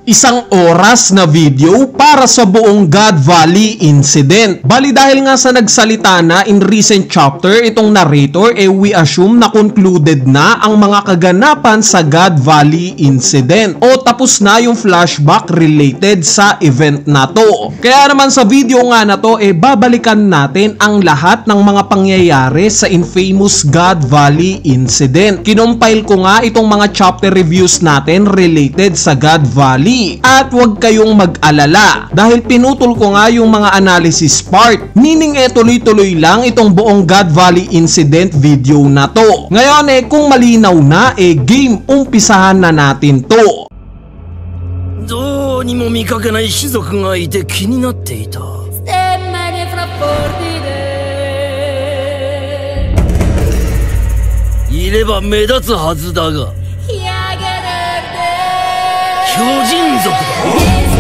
Isang oras na video para sa buong God Valley incident. Bali dahil nga sa nagsalita na in recent chapter itong narrator, we assume na concluded na ang mga kaganapan sa God Valley incident o tapos na yung flashback related sa event na to. Kaya naman sa video nga na to, babalikan natin ang lahat ng mga pangyayari sa infamous God Valley incident. Kinompile ko nga itong mga chapter reviews natin related sa God Valley. At huwag kayong mag-alala dahil pinutol ko nga yung mga analysis part. Meaning tuloy-tuloy lang itong buong God Valley incident video na to. Ngayon kung malinaw na game, umpisahan na natin to. どうにも見かけない種族がいて気になっていた。いれば目立つはずだが。巨人族だ。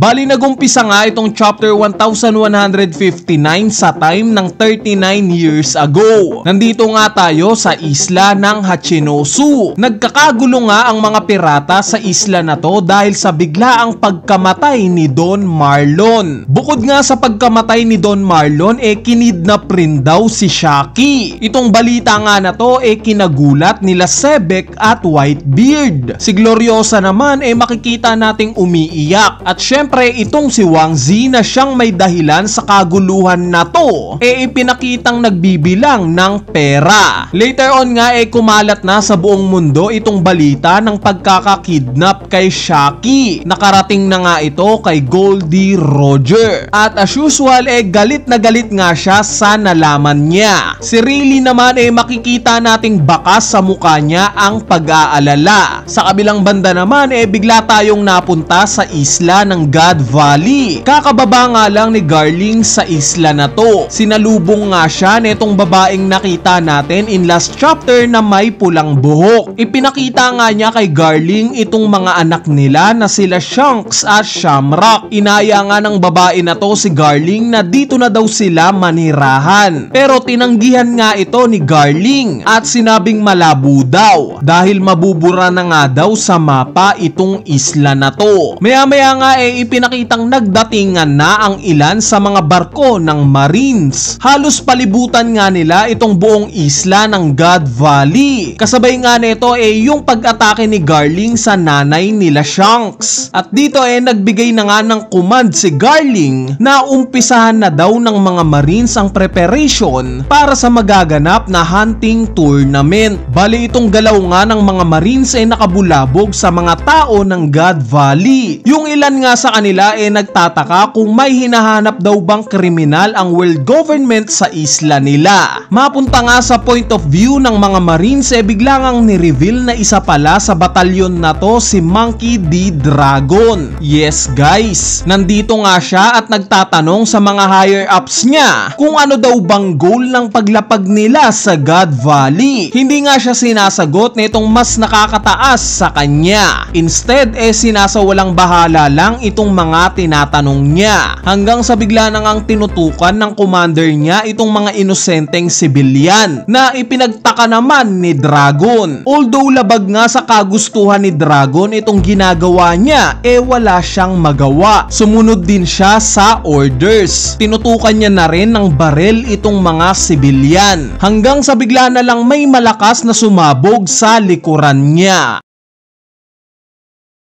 Bali nagumpisa nga itong chapter 1159 sa time ng 39 years ago. Nandito nga tayo sa isla ng Hachinosu. Nagkakagulo nga ang mga pirata sa isla na to dahil sa biglaang pagkamatay ni Don Marlon. Bukod nga sa pagkamatay ni Don Marlon, kinidnap rin daw si Shaki. Itong balita nga na to kinagulat nila Sebek at Whitebeard. Si Gloriosa naman makikita nating umiiyak at syempre itong si Wang Zi na siyang may dahilan sa kaguluhan na to ipinakitang nagbibilang ng pera. Later on nga kumalat na sa buong mundo itong balita ng pagkakakidnap kay Shaki. Nakarating na nga ito kay Goldie Roger at as usual galit na galit nga siya sa nalaman niya. Si Riley naman makikita nating bakas sa mukha niya ang pag-aalala. Sa kabilang banda naman bigla tayong napunta sa isla ng God Valley. Kakababa nga lang ni Garling sa isla na to. Sinalubong nga siya netong babaeng nakita natin in last chapter na may pulang buhok. Ipinakita nga niya kay Garling itong mga anak nila na sila Shanks at Shamrock. Inaya nga ng babae na to si Garling na dito na daw sila manirahan. Pero tinanggihan nga ito ni Garling at sinabing malabo daw dahil mabubura na nga daw sa mapa itong isla na to. Maya-maya nga ipinakitang nagdatingan na ang ilan sa mga barko ng Marines. Halos palibutan nga nila itong buong isla ng God Valley. Kasabay nga nito yung pag-atake ni Garling sa nanay nila Shanks. At dito nagbigay na nga ng command si Garling na umpisahan na daw ng mga Marines ang preparation para sa magaganap na hunting tournament. Bali itong galaw nga ng mga Marines nakabulabog sa mga tao ng God Valley. Yung ilan nga sa kanila nagtataka kung may hinahanap daw bang kriminal ang world government sa isla nila. Mapunta nga sa point of view ng mga Marines bigla ngang ni-reveal na isa pala sa batalyon na to si Monkey D. Dragon. Yes guys, nandito nga siya at nagtatanong sa mga higher ups niya kung ano daw bang goal ng paglapag nila sa God Valley. Hindi nga siya sinasagot nitong mas nakakataas sa kanya. Instead sinasawalang bahala lang itong mga tinatanong niya hanggang sa bigla na ngang tinutukan ng commander niya itong mga inosenteng sibilyan na ipinagtaka naman ni Dragon. Although labag nga sa kagustuhan ni Dragon itong ginagawa niya wala siyang magawa. Sumunod din siya sa orders. Tinutukan niya na rin ng barel itong mga sibilyan hanggang sa bigla na lang may malakas na sumabog sa likuran niya.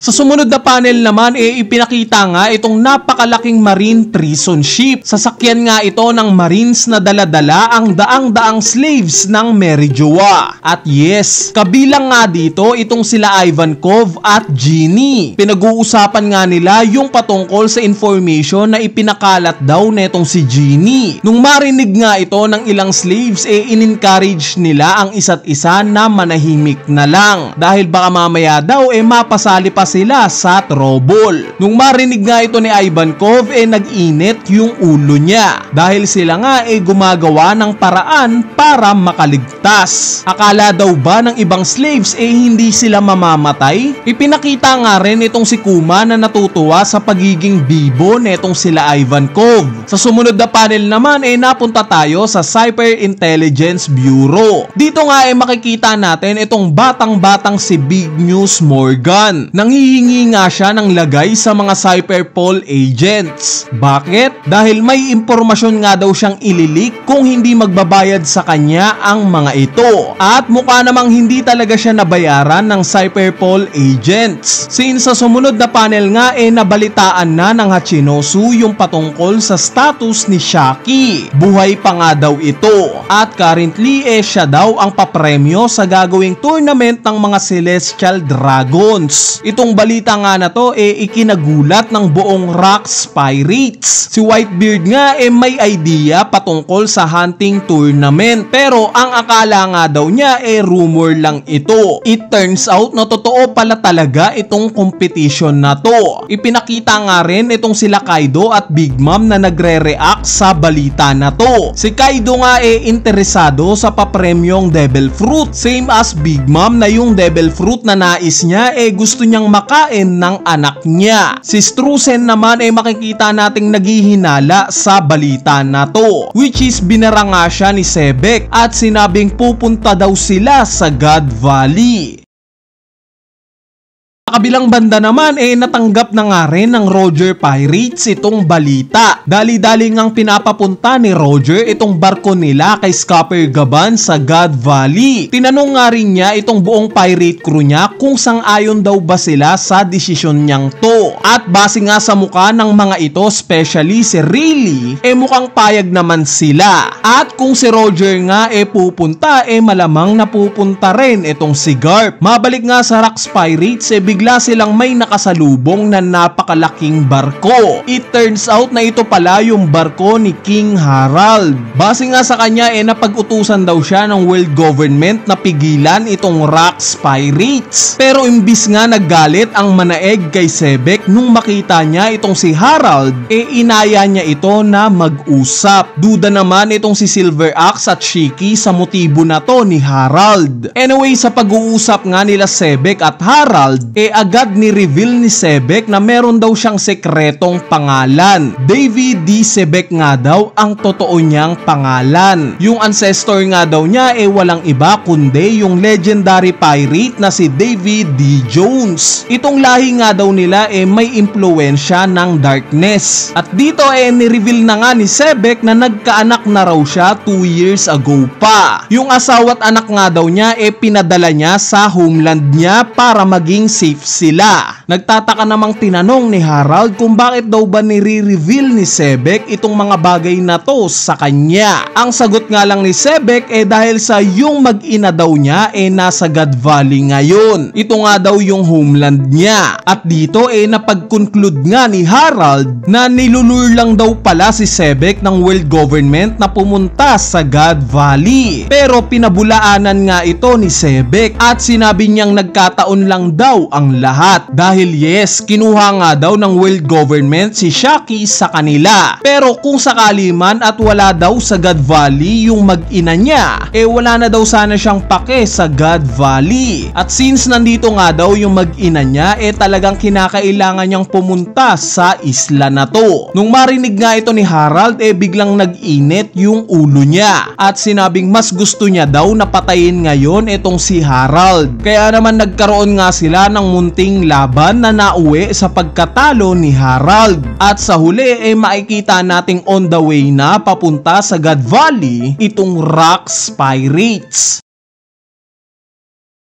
Sa sumunod na panel naman ipinakita nga itong napakalaking marine prison ship. Sasakyan nga ito ng Marines na dala-dala ang daang-daang slaves ng Mary Joa. At yes, kabilang nga dito itong sila Ivankov at Ginny. Pinag-uusapan nga nila yung patungkol sa information na ipinakalat daw netong si Ginny. Nung marinig nga ito ng ilang slaves in-encourage nila ang isa't isa na manahimik na lang dahil baka mamaya daw mapasali pa sila sa trouble. Nung marinig nga ito ni Ivankov nag-init yung ulo niya dahil sila nga gumagawa ng paraan para makaligtas. Akala daw ba ng ibang slaves hindi sila mamamatay? Ipinakita nga rin itong si Kuma na natutuwa sa pagiging bibo netong sila Ivankov. Sa sumunod na panel naman napunta tayo sa Cyber Intelligence Bureau. Dito nga makikita natin itong batang-batang si Big News Morgan. Nanghihingi nga siya ng lagay sa mga Cyberpol agents. Bakit? Dahil may impormasyon nga daw siyang ililik kung hindi magbabayad sa kanya ang mga ito. At mukha namang hindi talaga siya nabayaran ng Cyberpol agents. Since sa sumunod na panel nga nabalitaan na ng Hachinosu yung patungkol sa status ni Shaki. Buhay pa nga daw ito. At currently siya daw ang papremyo sa gagawing tournament ng mga Celestial Dragons. Itong balita nga na to ikinagulat ng buong Rocks Pirates. Si Whitebeard nga may idea patungkol sa hunting tournament, pero ang akala nga daw niya rumor lang ito. It turns out na totoo pala talaga itong competition na to. Ipinakita nga rin itong sila Kaido at Big Mom na nagre-react sa balita na to. Si Kaido nga interesado sa papremyong Devil Fruit, same as Big Mom na yung Devil Fruit na nais niya gusto niyang makain ng anak niya. Si Strusen naman makikita nating naghihinala sa balita na to, which is binara nga siya ni Sebek at sinabing pupunta daw sila sa God Valley. Kabilang banda naman natanggap na nga rin ng Roger Pirates itong balita. Dali-dali ngang pinapapunta ni Roger itong barko nila kay Scupper Gaban sa God Valley. Tinanong nga rin niya itong buong pirate crew niya kung sang-ayon daw ba sila sa desisyon niyang to. At base nga sa mukha ng mga ito, especially si Riley, mukhang payag naman sila. At kung si Roger nga pupunta, malamang napupunta rin itong si Garp. Mabalik nga sa Rocks Pirates, bigla silang may nakasalubong na napakalaking barko. It turns out na ito pala yung barko ni King Harald. Base nga sa kanya napag-utusan daw siya ng world government na pigilan itong Rocks Pirates. Pero imbis nga naggalit ang manaeg kay Sebek nung makita niya itong si Harald, inaya niya ito na mag-usap. Duda naman itong si Silver Axe at Shiki sa motibo na to ni Harald. Anyway, sa pag-uusap nga nila Sebek at Harald, agad ni-reveal ni Sebek na meron daw siyang sekretong pangalan. David D. Sebek nga daw ang totoo niyang pangalan. Yung ancestor nga daw niya walang iba kundi yung legendary pirate na si David D. Jones. Itong lahi nga daw nila may impluensya ng darkness. At dito ni-reveal na nga ni Sebek na nagkaanak na raw siya 2 years ago pa. Yung asawa at anak nga daw niya pinadala niya sa homeland niya para maging safe sila. Nagtataka namang tinanong ni Harald kung bakit daw ba nire-reveal ni Sebek itong mga bagay na to sa kanya. Ang sagot nga lang ni Sebek dahil sa yung mag-ina daw niya nasa God Valley ngayon. Ito nga daw yung homeland niya. At dito napag-conclude nga ni Harald na nilulure lang daw pala si Sebek ng world government na pumunta sa God Valley. Pero pinabulaanan nga ito ni Sebek at sinabi niyang nagkataon lang daw ang lahat. Dahil yes, kinuha nga daw ng world government si Shaki sa kanila. Pero kung sakali man at wala daw sa God Valley yung mag-ina niya, wala na daw sana siyang pake sa God Valley. At since nandito nga daw yung mag-ina niya, talagang kinakailangan niyang pumunta sa isla na to. Nung marinig nga ito ni Harald, biglang nag-init yung ulo niya. At sinabing mas gusto niya daw na patayin ngayon itong si Harald. Kaya naman nagkaroon nga sila ng munting laban na nauwi sa pagkatalo ni Harald. At sa huli makikita nating on the way na papunta sa God Valley itong Rocks Pirates.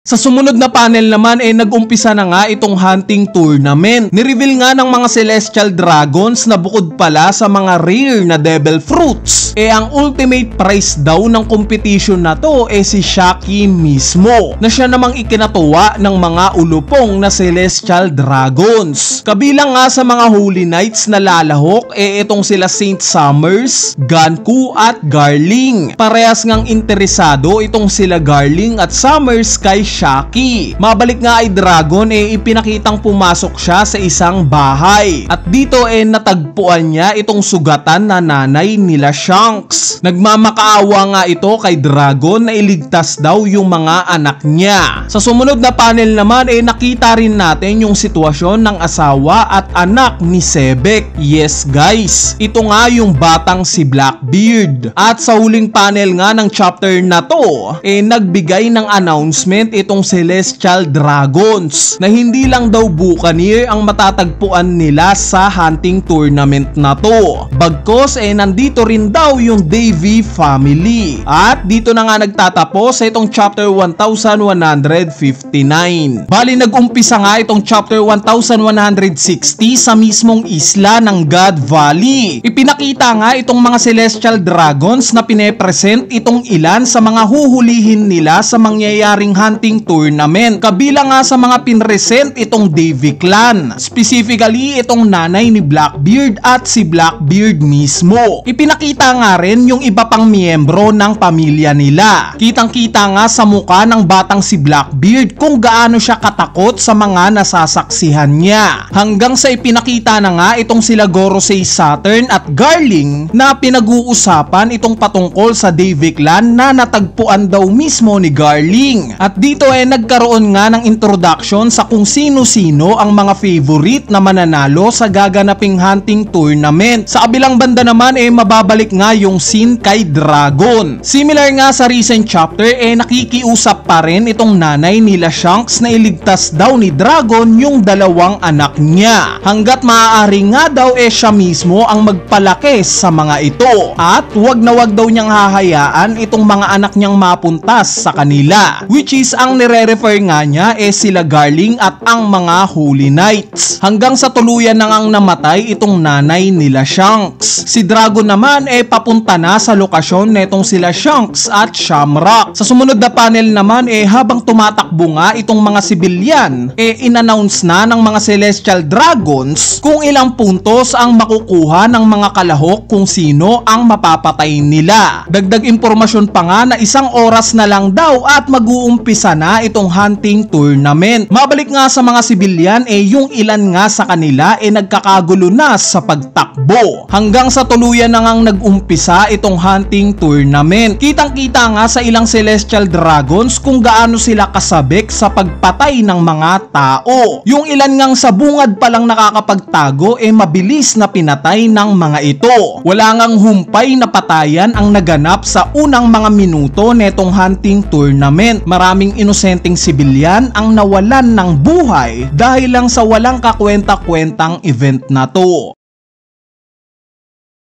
Sa sumunod na panel naman nag-umpisa na nga itong hunting tournament. Nireveal nga ng mga Celestial Dragons na bukod pala sa mga rare na Devil Fruits, ang ultimate prize daw ng competition na to si Shaki mismo, na siya namang ikinatuwa ng mga ulupong na Celestial Dragons. Kabilang nga sa mga Holy Knights na lalahok itong sila Saint Summers, Ganku at Garling. Parehas ngang interesado itong sila Garling at Summers kay Shaki. Mabalik nga ay Dragon ipinakitang pumasok siya sa isang bahay at dito natagpuan niya itong sugatan na nanay nila Shanks. Nagmamakaawa nga ito kay Dragon na iligtas daw yung mga anak niya. Sa sumunod na panel naman nakita rin natin yung sitwasyon ng asawa at anak ni Sebek. Yes guys, ito nga yung batang si Blackbeard. At sa huling panel nga ng chapter na to nagbigay ng announcement itong Celestial Dragons na hindi lang daw buccaneer ang matatagpuan nila sa hunting tournament na to. Bagkos nandito rin daw yung Davy family. At dito na nga nagtatapos itong chapter 1159. Bali nag-umpisa nga itong chapter 1160 sa mismong isla ng God Valley. Ipinakita nga itong mga Celestial Dragons na pinepresent itong ilan sa mga huhulihin nila sa mangyayaring hunting tournament. Kabilang nga sa mga pinresent itong Davy clan. Specifically itong nanay ni Blackbeard at si Blackbeard mismo. Ipinakita nga rin yung iba pang miyembro ng pamilya nila. Kitang-kita nga sa mukha ng batang si Blackbeard kung gaano siya katakot sa mga nasasaksihan niya. Hanggang sa ipinakita na nga itong sila Gorosei Saturn at Garling na pinag-uusapan itong patungkol sa Davy clan na natagpuan daw mismo ni Garling. At dito nagkaroon nga ng introduction sa kung sino-sino ang mga favorite na mananalo sa gaganaping hunting tournament. Sa kabilang banda naman mababalik nga yung scene kay Dragon. Similar nga sa recent chapter nakikiusap pa rin itong nanay nila Shanks na iligtas daw ni Dragon yung dalawang anak niya. Hanggat maaari nga daw siya mismo ang magpalaki sa mga ito. At wag na wag daw niyang hahayaan itong mga anak niyang mapuntas sa kanila. Which is ang nire-refer nga niya sila Garling at ang mga Holy Knights. Hanggang sa tuluyan na ngang namatay itong nanay nila Shanks. Si Dragon naman papunta na sa lokasyon netong sila Shanks at Shamrock. Sa sumunod na panel naman habang tumatakbo nga itong mga sibilyan in-announce na ng mga Celestial Dragons kung ilang puntos ang makukuha ng mga kalahok kung sino ang mapapatay nila. Dagdag impormasyon pa nga na 1 oras na lang daw at mag-uumpisa na itong hunting tournament. Mabalik nga sa mga sibilyan yung ilan nga sa kanila nagkakagulo na sa pagtakbo. Hanggang sa tuluyan na ngang nag-umpisa itong hunting tournament. Kitang-kita nga sa ilang Celestial Dragons kung gaano sila kasabik sa pagpatay ng mga tao. Yung ilan ngang sa bungad pa lang nakakapagtago mabilis na pinatay ng mga ito. Wala ngang humpay na patayan ang naganap sa unang mga minuto netong hunting tournament. Maraming inosenteng sibilyan ang nawalan ng buhay dahil lang sa walang kakwenta-kwentang event na to.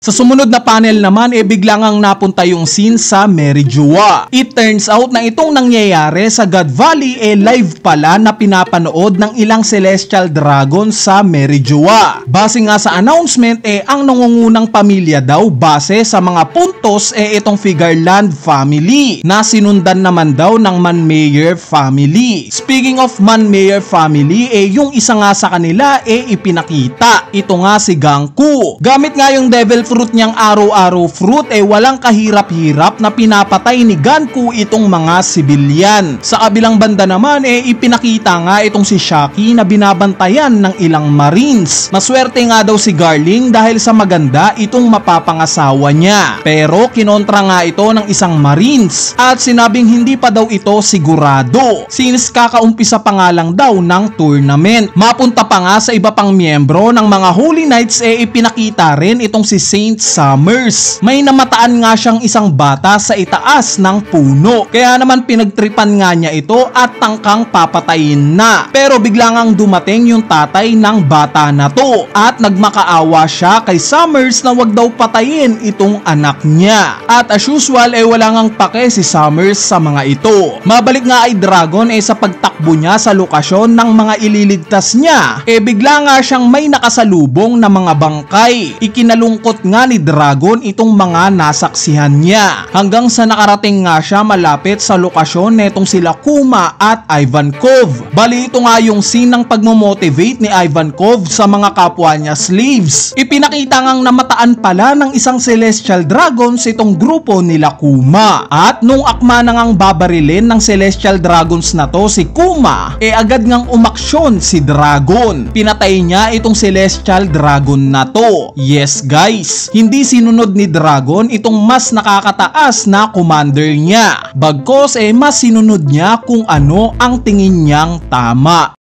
Sa sumunod na panel naman biglang ang napunta yung scene sa Merijoa. It turns out na itong nangyayari sa God Valley live pala na pinapanood ng ilang Celestial Dragons sa Merijoa. Base nga sa announcement ang nangungunang pamilya daw base sa mga puntos itong Figarland family na sinundan naman daw ng Manmayer family. Speaking of Manmayer family yung isa nga sa kanila ipinakita. Ito nga si Ganku. Gamit nga yung Devil Fruit niyang araw-araw fruit walang kahirap-hirap na pinapatay ni Ganku itong mga sibilyan. Sa kabilang banda naman ipinakita nga itong si Shaki na binabantayan ng ilang Marines. Maswerte nga daw si Garling dahil sa maganda itong mapapangasawa niya. Pero kinontra nga ito ng isang Marines at sinabing hindi pa daw ito sigurado since kakaumpisa pa nga lang daw ng tournament. Mapunta pa nga sa iba pang miyembro ng mga Holy Knights ipinakita rin itong si Saint Summers. May namataan nga siyang isang bata sa itaas ng puno. Kaya naman pinagtripan nga niya ito at tangkang papatayin na. Pero biglang ang dumating yung tatay ng bata na to at nagmakaawa siya kay Summers na wag daw patayin itong anak niya. At as usual wala ngang pake si Summers sa mga ito. Mabalik nga ay Dragon sa pagtakbo niya sa lokasyon ng mga ililigtas niya bigla nga siyang may nakasalubong na mga bangkay. Ikinalungkot nga nga ni Dragon itong mga nasaksihan niya. Hanggang sa nakarating nga siya malapit sa lokasyon netong sila Kuma at Ivankov. Bali ito nga yung scene ng pagmomotivate ni Ivankov sa mga kapwa niya slaves. Ipinakita ngang namataan pala ng isang Celestial Dragons itong grupo nila Kuma. At nung akma na ngang babarilin ng Celestial Dragons na to si Kuma, agad ngang umaksyon si Dragon. Pinatay niya itong Celestial Dragon na to. Yes guys, hindi sinunod ni Dragon itong mas nakakataas na commander niya. Bagkos mas sinunod niya kung ano ang tingin niyang tama.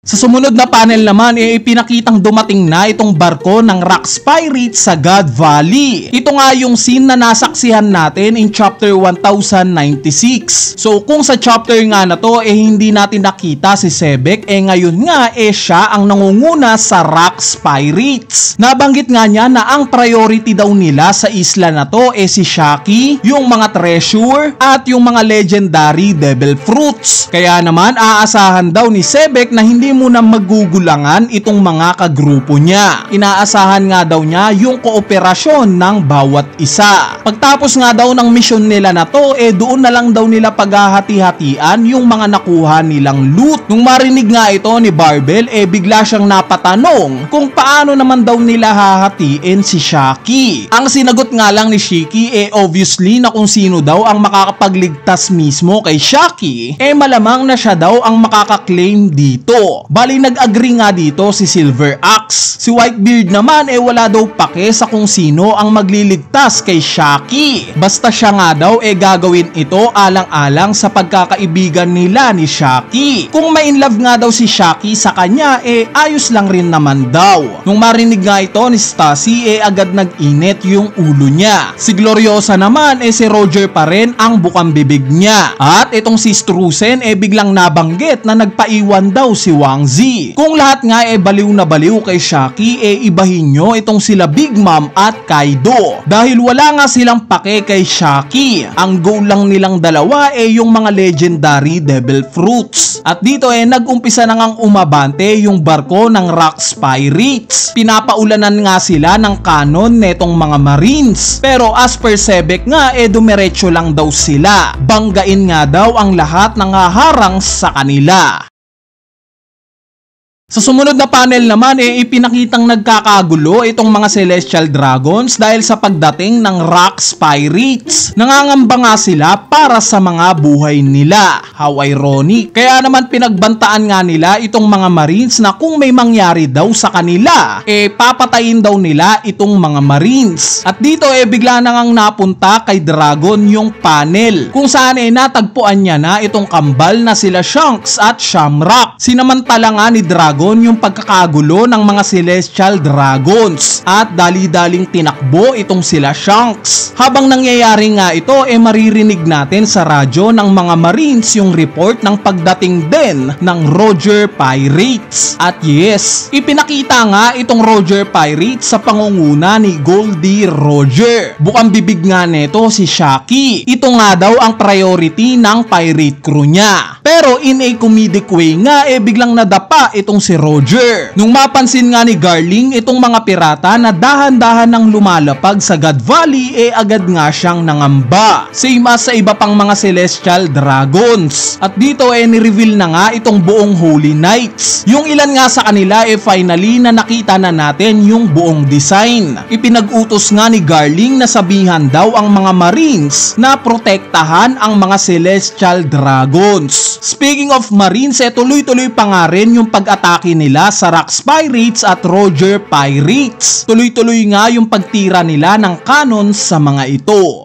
Sa sumunod na panel naman ipinakitang dumating na itong barko ng Rax Pirates sa God Valley. Ito nga yung scene na nasaksihan natin in chapter 1096. So kung sa chapter nga na to hindi natin nakita si Sebek, ngayon nga siya ang nangunguna sa Rax Pirates. Nabanggit nga niya na ang priority daw nila sa isla na to si Shaki, yung mga treasure at yung mga legendary devil fruits. Kaya naman aasahan daw ni Sebek na hindi muna magugulangan itong mga kagrupo niya. Inaasahan nga daw niya yung kooperasyon ng bawat isa. Pagtapos nga daw ng mission nila na to doon na lang daw nila paghahati-hatian yung mga nakuha nilang loot. Nung marinig nga ito ni Barbell bigla siyang napatanong kung paano naman daw nila hahatiin si Shaki. Ang sinagot nga lang ni Shiki obviously na kung sino daw ang makakapagligtas mismo kay Shaki malamang na siya daw ang makakaklaim dito. Bali nag-agree nga dito si Silver Axe. Si Whitebeard naman wala daw pake sa kung sino ang magliligtas kay Shaki. Basta siya nga daw gagawin ito alang-alang sa pagkakaibigan nila ni Shaki. Kung may in love nga daw si Shaki sa kanya ayos lang rin naman daw. Nung marinig nga ito ni Stacy agad nag-init yung ulo niya. Si Gloriosa naman si Roger pa rin ang bukang bibig niya. At itong si Strusen biglang nabanggit na nagpaiwan daw si Wang Zi. Kung lahat nga baliw na baliw kay Shaki ibahin nyo itong sila Big Mom at Kaido. Dahil wala nga silang pake kay Shaki. Ang goal lang nilang dalawa yung mga legendary devil fruits. At dito nag-umpisa na ngang umabante yung barko ng Rax Pirates. Pinapaulanan nga sila ng kanon netong mga marines. Pero as per Sebek nga dumiretso lang daw sila. Banggain nga daw ang lahat ng haharang sa kanila. Sa sumunod na panel naman ipinakitang nagkakagulo itong mga Celestial Dragons dahil sa pagdating ng Rax Pirates. Nangangamba nga sila para sa mga buhay nila. How ironic. Kaya naman pinagbantaan nga nila itong mga Marines na kung may mangyari daw sa kanila papatayin daw nila itong mga Marines. At dito bigla na ngang napunta kay Dragon yung panel kung saan natagpuan niya na itong kambal na sila Shanks at Shamrock. Sinamantala nga ni Dragon yung pagkakagulo ng mga Celestial Dragons at dali-daling tinakbo itong sila Shanks. Habang nangyayari nga ito maririnig natin sa radyo ng mga Marines yung report ng pagdating din ng Roger Pirates. At yes, ipinakita nga itong Roger Pirates sa pangunguna ni Goldie Roger. Bukang bibig nga neto si Shaki. Ito nga daw ang priority ng pirate crew niya. Pero in a comedic way nga biglang nadapa itong si Roger. Nung mapansin nga ni Garling itong mga pirata na dahan-dahan nang lumalapag sa God Valley agad nga siyang nangamba. Same as sa iba pang mga Celestial Dragons. At dito ni-reveal na nga itong buong Holy Knights. Yung ilan nga sa kanila finally na nakita na natin yung buong design. Ipinag-utos nga ni Garling na sabihan daw ang mga Marines na protektahan ang mga Celestial Dragons. Speaking of Marines tuloy-tuloy pa nga rin yung pag-atake nila sa Rax Pirates at Roger Pirates. Tuloy-tuloy nga yung pagtira nila ng kanon sa mga ito.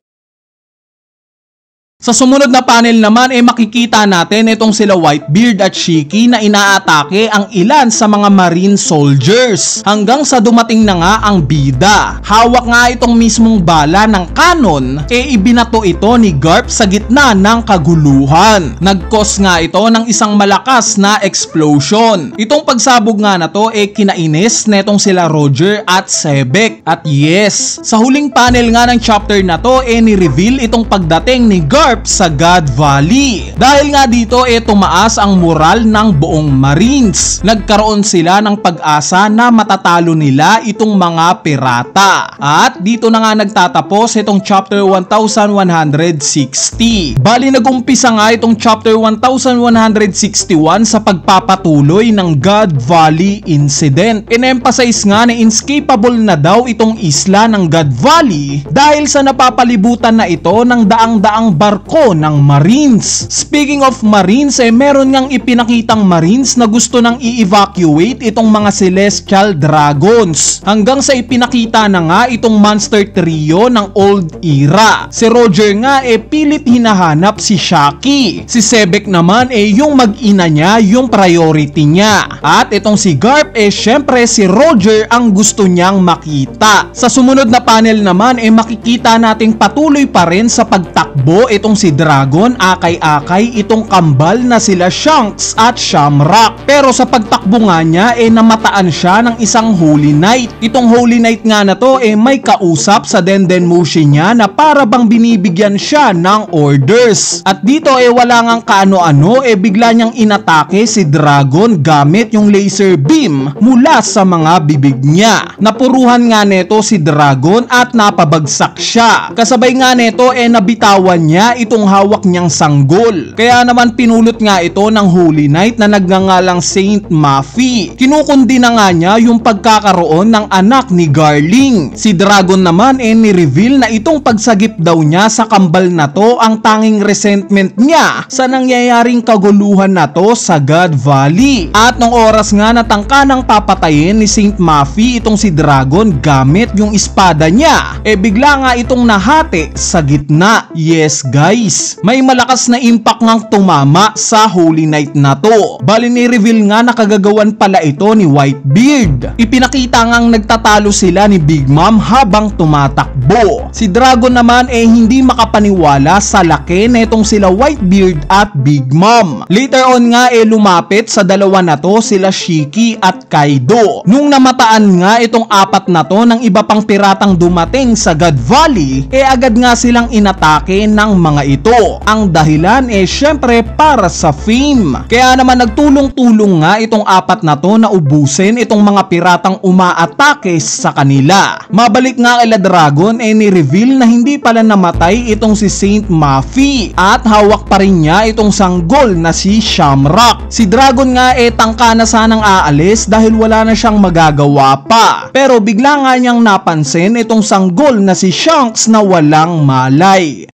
Sa sumunod na panel naman makikita natin itong sila Whitebeard at Shiki na inaatake ang ilan sa mga marine soldiers hanggang sa dumating na nga ang bida. Hawak nga itong mismong bala ng kanon ibinato ito ni Garp sa gitna ng kaguluhan. Nag-cause nga ito ng isang malakas na explosion. Itong pagsabog nga na to kinainis netong sila Roger at Sebek. At yes, sa huling panel nga ng chapter na to ni-reveal itong pagdating ni Garp Garp sa God Valley. Dahil nga dito tumaas ang moral ng buong Marines. Nagkaroon sila ng pag-asa na matatalo nila itong mga pirata. At dito na nga nagtatapos itong chapter 1160. Bali nagumpisa nga itong chapter 1161 sa pagpapatuloy ng God Valley incident. In-emphasize nga na inescapable na daw itong isla ng God Valley dahil sa napapalibutan na ito ng daang-daang barko ng Marines. Speaking of Marines, meron ngang ipinakitang Marines na gusto nang i-evacuate itong mga Celestial Dragons hanggang sa ipinakita na nga itong monster trio ng old era. Si Roger nga pilit hinahanap si Shaki. Si Sebek naman yung mag-ina niya yung priority niya. At itong si Garp syempre si Roger ang gusto niyang makita. Sa sumunod na panel naman makikita nating patuloy pa rin sa pagtakbo itong si Dragon, akay-akay itong kambal na sila Shanks at Shamrock. Pero sa pagtakbo nga niya namataan siya ng isang Holy Knight. Itong Holy Knight nga na to may kausap sa Dendenmushi niya na para bang binibigyan siya ng orders. At dito wala ngang kaano-ano bigla niyang inatake si Dragon gamit yung laser beam mula sa mga bibig niya. Napuruhan nga neto si Dragon at napabagsak siya. Kasabay nga neto nabitawan niya itong hawak niyang sanggol. Kaya naman pinulot nga ito ng Holy Knight na nagngangalang Saint Mafi. Kinukundi na nga niya yung pagkakaroon ng anak ni Garling. Si Dragon naman ni-reveal na itong pagsagip daw niya sa kambal na to ang tanging resentment niya sa nangyayaring kaguluhan na to sa God Valley. At nung oras nga natangka ng papatayin ni Saint Mafi itong si Dragon gamit yung espada niya, bigla nga itong nahati sa gitna. Yes guys, may malakas na impact ngang tumama sa Holy Knight na to. Bali ni-reveal nga na kagagawan pala ito ni Whitebeard. Ipinakita ngang nagtatalo sila ni Big Mom habang tumatakbo. Si Dragon naman hindi makapaniwala sa laki netong sila Whitebeard at Big Mom. Later on nga lumapit sa dalawa na to sila Shiki at Kaido. Nung namataan nga itong apat na to ng iba pang piratang dumating sa God Valley, agad nga silang inatake ng mga ito. Ang dahilan syempre para sa fame. Kaya naman nagtulong-tulong nga itong apat na to na ubusin itong mga piratang umaatake sa kanila. Mabalik nga kay Dragon ni-reveal na hindi pala namatay itong si Saint Mafi at hawak pa rin niya itong sanggol na si Shamrock. Si Dragon nga tangka na sanang aalis dahil wala na siyang magagawa pa. Pero bigla nga niyang napansin itong sanggol na si Shanks na walang malay.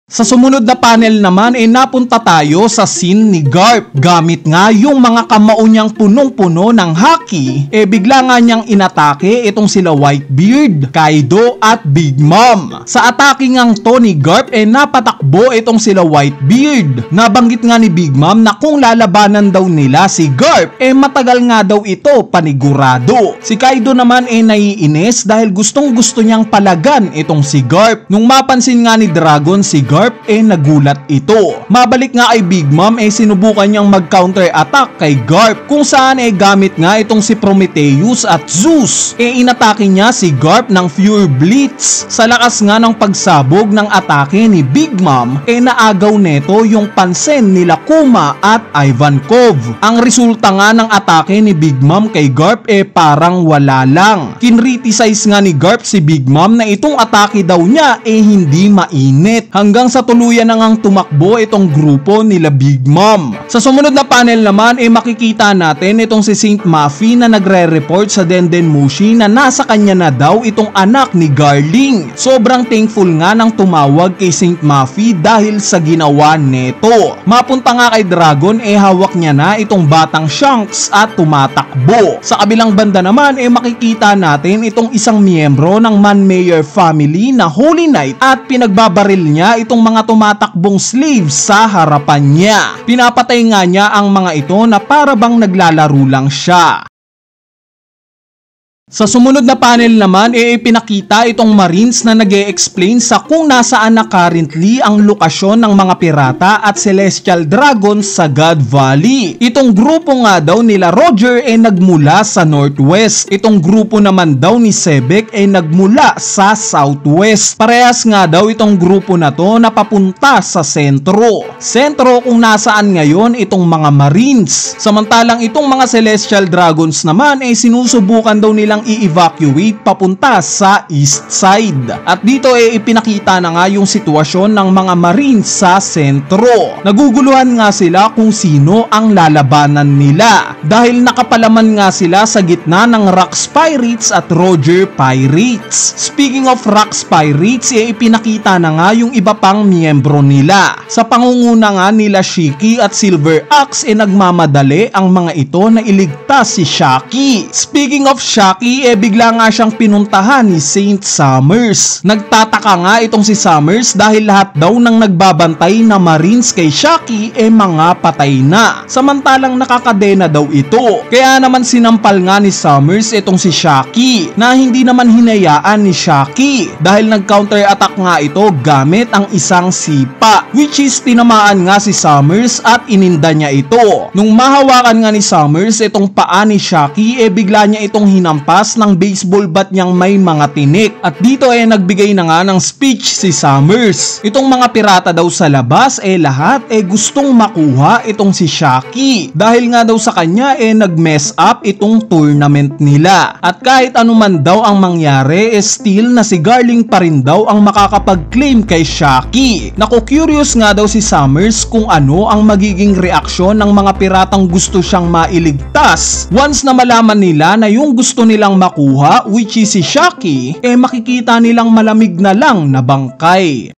Sa sumunod na panel naman napunta tayo sa scene ni Garp. Gamit nga yung mga kamao niyang punong-puno ng haki, bigla nga niyang inatake itong sila Whitebeard, Kaido at Big Mom. Sa atake ngang to ni Garp napatakbo itong sila Whitebeard. Nabanggit nga ni Big Mom na kung lalabanan daw nila si Garp matagal nga daw ito panigurado. Si Kaido naman naiinis dahil gustong-gusto niyang palagan itong si Garp. Nung mapansin nga ni Dragon si Garp nagulat ito. Mabalik nga kay Big Mom sinubukan niyang mag-counter attack kay Garp kung saan gamit nga itong si Prometheus at Zeus. Inatake niya si Garp ng Pure Blitz. Sa lakas nga ng pagsabog ng atake ni Big Mom naagaw neto yung pansin nila Kuma at Ivankov. Ang resulta nga ng atake ni Big Mom kay Garp parang wala lang. Kinriticize nga ni Garp si Big Mom na itong atake daw niya hindi mainit hanggang sa tuluyan na ngang tumakbo itong grupo nila Big Mom. Sa sumunod na panel naman makikita natin itong si Saint Mafi na nagre-report sa Dendenmushi na nasa kanya na daw itong anak ni Garling. Sobrang thankful nga nang tumawag kay Saint Mafi dahil sa ginawa neto. Mapunta nga kay Dragon hawak niya na itong batang Shanks at tumatakbo. Sa kabilang banda naman makikita natin itong isang miyembro ng Man-Mayor family na Holy Knight at pinagbabaril niya itong mga tumatakbong slaves sa harapan niya. Pinapatay nga niya ang mga ito na para bang naglalaro lang siya. Sa sumunod na panel naman, ipinakita itong Marines na nag-e-explain sa kung nasaan na currently ang lokasyon ng mga pirata at Celestial Dragons sa God Valley. Itong grupo nga daw nila Roger ay nagmula sa Northwest. Itong grupo naman daw ni Sebek ay nagmula sa Southwest. Parehas nga daw itong grupo na to na papunta sa sentro. Sentro kung nasaan ngayon itong mga Marines. Samantalang itong mga Celestial Dragons naman ay sinusubukan daw nilang i-evacuate papunta sa east side. At dito ay ipinakita na nga yung sitwasyon ng mga Marines sa sentro. Naguguluhan nga sila kung sino ang lalabanan nila dahil nakapalaman nga sila sa gitna ng Rax Pirates at Roger Pirates. Speaking of Rax Pirates, ay ipinakita na nga yung iba pang miyembro nila. Sa pangunguna nga nila Shiki at Silver Axe ay nagmamadali ang mga ito na iligtas si Shaki. Speaking of Shaki, bigla nga siyang pinuntahan ni Saint Summers. Nagtataka nga itong si Summers dahil lahat daw ng nagbabantay na Marines kay Shaki mga patay na. Samantalang nakakadena daw ito. Kaya naman sinampal nga ni Summers itong si Shaki na hindi naman hinayaan ni Shaki dahil nag-counter attack nga ito gamit ang isang sipa, which is tinamaan nga si Summers at ininda niya ito. Nung mahawakan nga ni Summers itong paa ni Shaki, bigla niya itong hinampas ng baseball bat niyang may mga tinik. At dito nagbigay na nga ng speech si Summers. Itong mga pirata daw sa labas lahat gustong makuha itong si Shaki dahil nga daw sa kanya nag-mess up itong tournament nila. At kahit anuman daw ang mangyari still na si Garling pa rin daw ang makakapag-claim kay Shaki. Naku-curious nga daw si Summers kung ano ang magiging reaksyon ng mga piratang gusto siyang mailigtas once na malaman nila na yung gusto nilang makuha, which is si Shaki, makikita nilang malamig na lang na bangkay.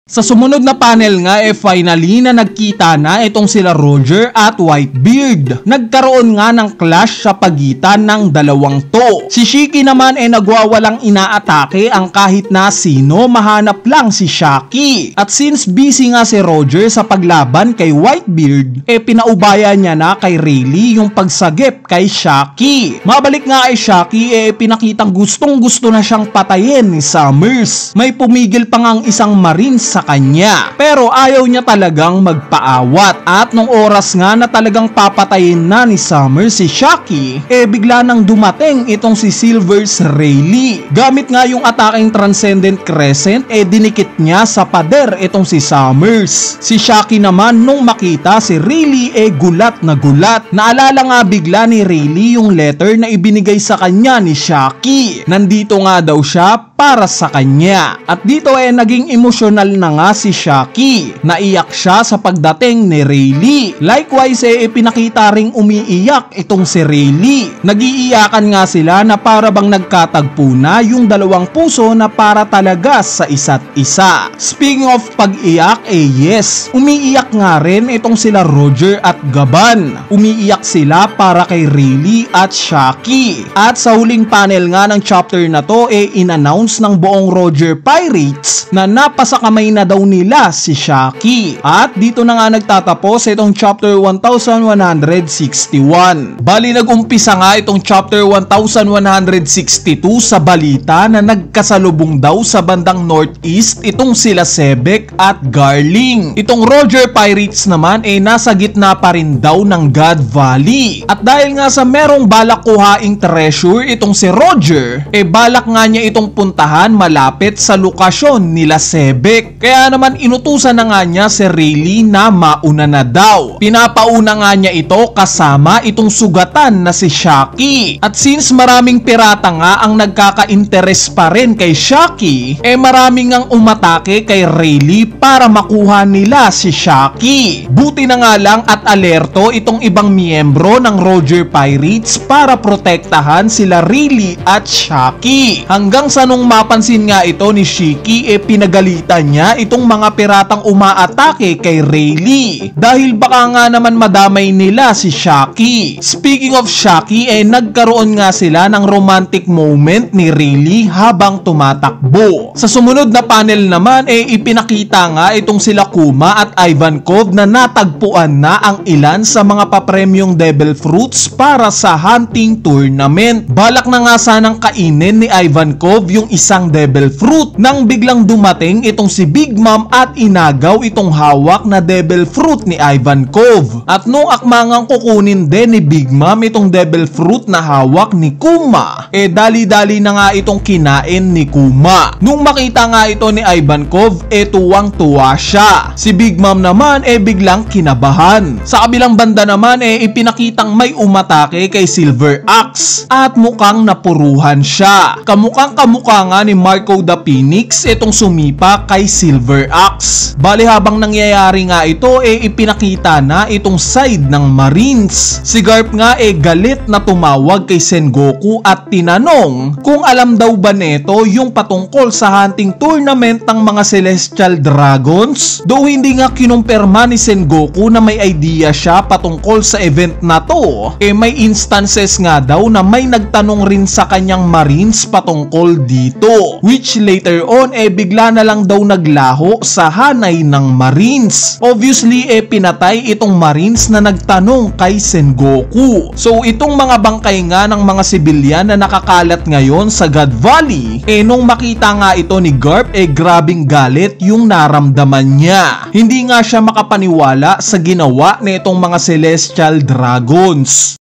Sa sumunod na panel nga finally na nagkita na itong sila Roger at Whitebeard. Nagkaroon nga ng clash sa pagitan ng dalawang to. Si Shiki naman nagwawalang inaatake ang kahit na sino, mahanap lang si Shaki. At since busy nga si Roger sa paglaban kay Whitebeard, pinaubaya niya na kay Rayleigh yung pagsagip kay Shaki. Mabalik nga kay Shaki, pinakitang gustong gusto na siyang patayin ni Summers. May pumigil pa ngang isang Marines sa kanya, pero ayaw niya talagang magpaawat. At nung oras nga na talagang papatayin na ni Summers si Shaki, bigla nang dumating itong si Silver's Rayleigh. Gamit nga yung ataking Transcendent Crescent, dinikit niya sa pader itong si Summers. Si Shaki naman nung makita si Rayleigh gulat na gulat. Naalala nga bigla ni Rayleigh yung letter na ibinigay sa kanya ni Shaki. Nandito nga daw siya para sa kanya. At dito naging emosyonal na nga si Shaki. Naiyak siya sa pagdating ni Rayleigh. Likewise pinakita ring umiiyak itong si Rayleigh. Nag-iiyakan nga sila na para bang nagkatagpo na yung dalawang puso na para talaga sa isa't isa. Speaking of pag-iyak, yes, umiiyak nga rin itong sila Roger at Gaban. Umiiyak sila para kay Rayleigh at Shaki. At sa huling panel nga ng chapter na to in-announce ng buong Roger Pirates na napasa kamay na daw nila si Shaki. At dito na nga nagtatapos itong chapter 1161. Bali nag-umpisa nga itong chapter 1162 sa balita na nagkasalubong daw sa bandang northeast itong sila Sebek at Garling. Itong Roger Pirates naman nasa gitna pa rin daw ng God Valley. At dahil nga sa merong balak kuhaing treasure itong si Roger, balak nga niya itong puntahan malapit sa lokasyon nila Sebek. Kaya naman inutusan na nga niya si Rayleigh na mauna na daw. Pinapauna nga niya ito kasama itong sugatan na si Shaki. At since maraming pirata nga ang nagkaka-interes pa rin kay Shaki, maraming ang umatake kay Rayleigh para makuha nila si Shaki. Buti na nga lang at alerto itong ibang miyembro ng Roger Pirates para protektahan sila Rayleigh at Shaki. Hanggang sa nung mapansin nga ito ni Shiki, pinagalitan niya niya itong mga piratang umaatake kay Rayleigh dahil baka nga naman madamay nila si Shaki. Speaking of Shaki, nagkaroon nga sila ng romantic moment ni Rayleigh habang tumatakbo. Sa sumunod na panel naman ipinakita nga itong sila Kuma at Ivankov na natagpuan na ang ilan sa mga papremyong devil fruits para sa hunting tournament. Balak na nga sanang kainin ni Ivankov yung isang devil fruit nang biglang dumating itong si Big Mom at inagaw itong hawak na devil fruit ni Ivankov. At nung akmangang kukunin din ni Big Mom itong devil fruit na hawak ni Kuma, dali-dali na nga itong kinain ni Kuma. Nung makita nga ito ni Ivankov, tuwang-tuwa siya. Si Big Mom naman biglang kinabahan. Sa kabilang banda naman ipinakitang may umatake kay Silver Axe at mukhang napuruhan siya. Kamukhang kamukha nga ni Marco the Phoenix itong sumipa kay Silver Axe. Bali habang nangyayari nga ito ipinakita na itong side ng Marines. Si Garp nga galit na tumawag kay Sengoku at tinanong kung alam daw ba neto yung patungkol sa hunting tournament ng mga Celestial Dragons. Though hindi nga kinumpirma ni Sengoku na may idea siya patungkol sa event na to, may instances nga daw na may nagtanong rin sa kanyang Marines patungkol dito, which later on bigla na lang daw naglaho sa hanay ng Marines. Obviously pinatay itong Marines na nagtanong kay Sengoku. So itong mga bangkay nga ng mga sibilyan na nakakalat ngayon sa God Valley, nung makita nga ito ni Garp, grabing galit yung naramdaman niya. Hindi nga siya makapaniwala sa ginawa nitong mga Celestial Dragons.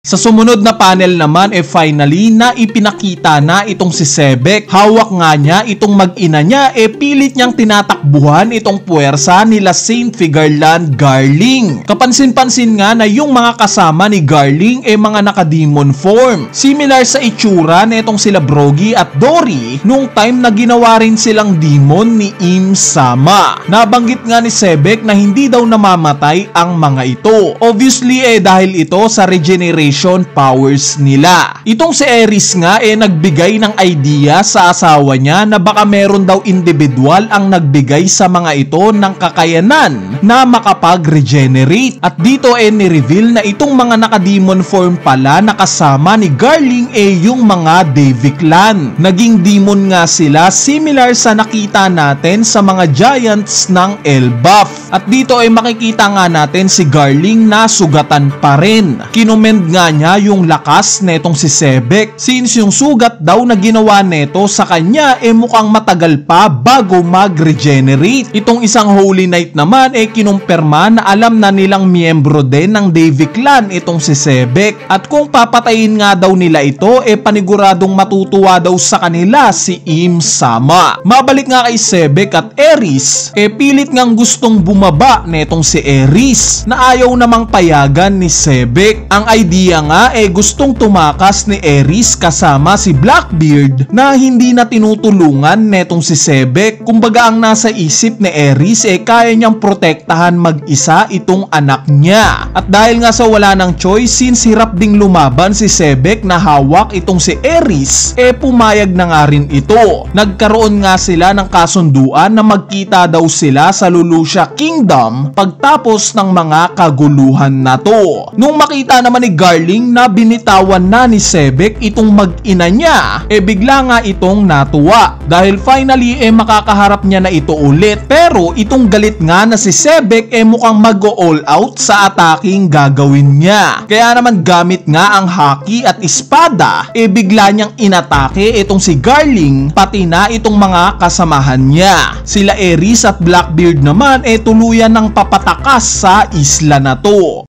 Sa sumunod na panel naman finally na ipinakita na itong si Sebek. Hawak nga niya itong mag-ina niya pilit niyang tinatakbuhan itong puwersa nila Saint Figarland Garling. Kapansin-pansin nga na yung mga kasama ni Garling mga naka-demon form. Similar sa itsura nitong sila Brogy at Dory nung time na ginawa rin silang demon ni Im Sama. Nabanggit nga ni Sebek na hindi daw namamatay ang mga ito. Obviously dahil ito sa regeneration powers nila. Itong si Ares nga nagbigay ng idea sa asawa niya na baka meron daw individual ang nagbigay sa mga ito ng kakayanan na makapag-regenerate. At dito ni-reveal na itong mga naka-demon form pala na kasama ni Garling yung mga Devi clan. Naging demon nga sila similar sa nakita natin sa mga giants ng Elbaf. At dito makikita nga natin si Garling na sugatan pa rin. Kinumend nga niya yung lakas netong si Sebek since yung sugat daw na ginawa neto sa kanya mukhang matagal pa bago mag-regenerate. Itong isang Holy Knight naman kinumpirma na alam na nilang miyembro din ng Devi clan itong si Sebek at kung papatayin nga daw nila ito paniguradong matutuwa daw sa kanila si Im Sama. Mabalik nga kay Sebek at Ares pilit ngang gustong bumaba netong si Ares na ayaw namang payagan ni Sebek. Ang idea nga gustong tumakas ni Ares kasama si Blackbeard na hindi na tinutulungan netong si Sebek. Kumbaga ang nasa isip ni Ares kaya niyang protektahan mag-isa itong anak niya. At dahil nga sa wala ng choice since hirap ding lumaban si Sebek na hawak itong si Ares pumayag na nga rin ito. Nagkaroon nga sila ng kasunduan na magkita daw sila sa Lulusha Kingdom pagtapos ng mga kaguluhan na to. Nung makita naman ni Garling na binitawan na ni Sebek itong mag-ina niya bigla nga itong natuwa dahil finally makakaharap niya na ito ulit. Pero itong galit nga na si Sebek mukhang mag-all out sa ataking gagawin niya. Kaya naman gamit nga ang haki at espada bigla niyang inatake itong si Garling pati na itong mga kasamahan niya. Sila Ares at Blackbeard naman tuluyan ng papatakas sa isla na to.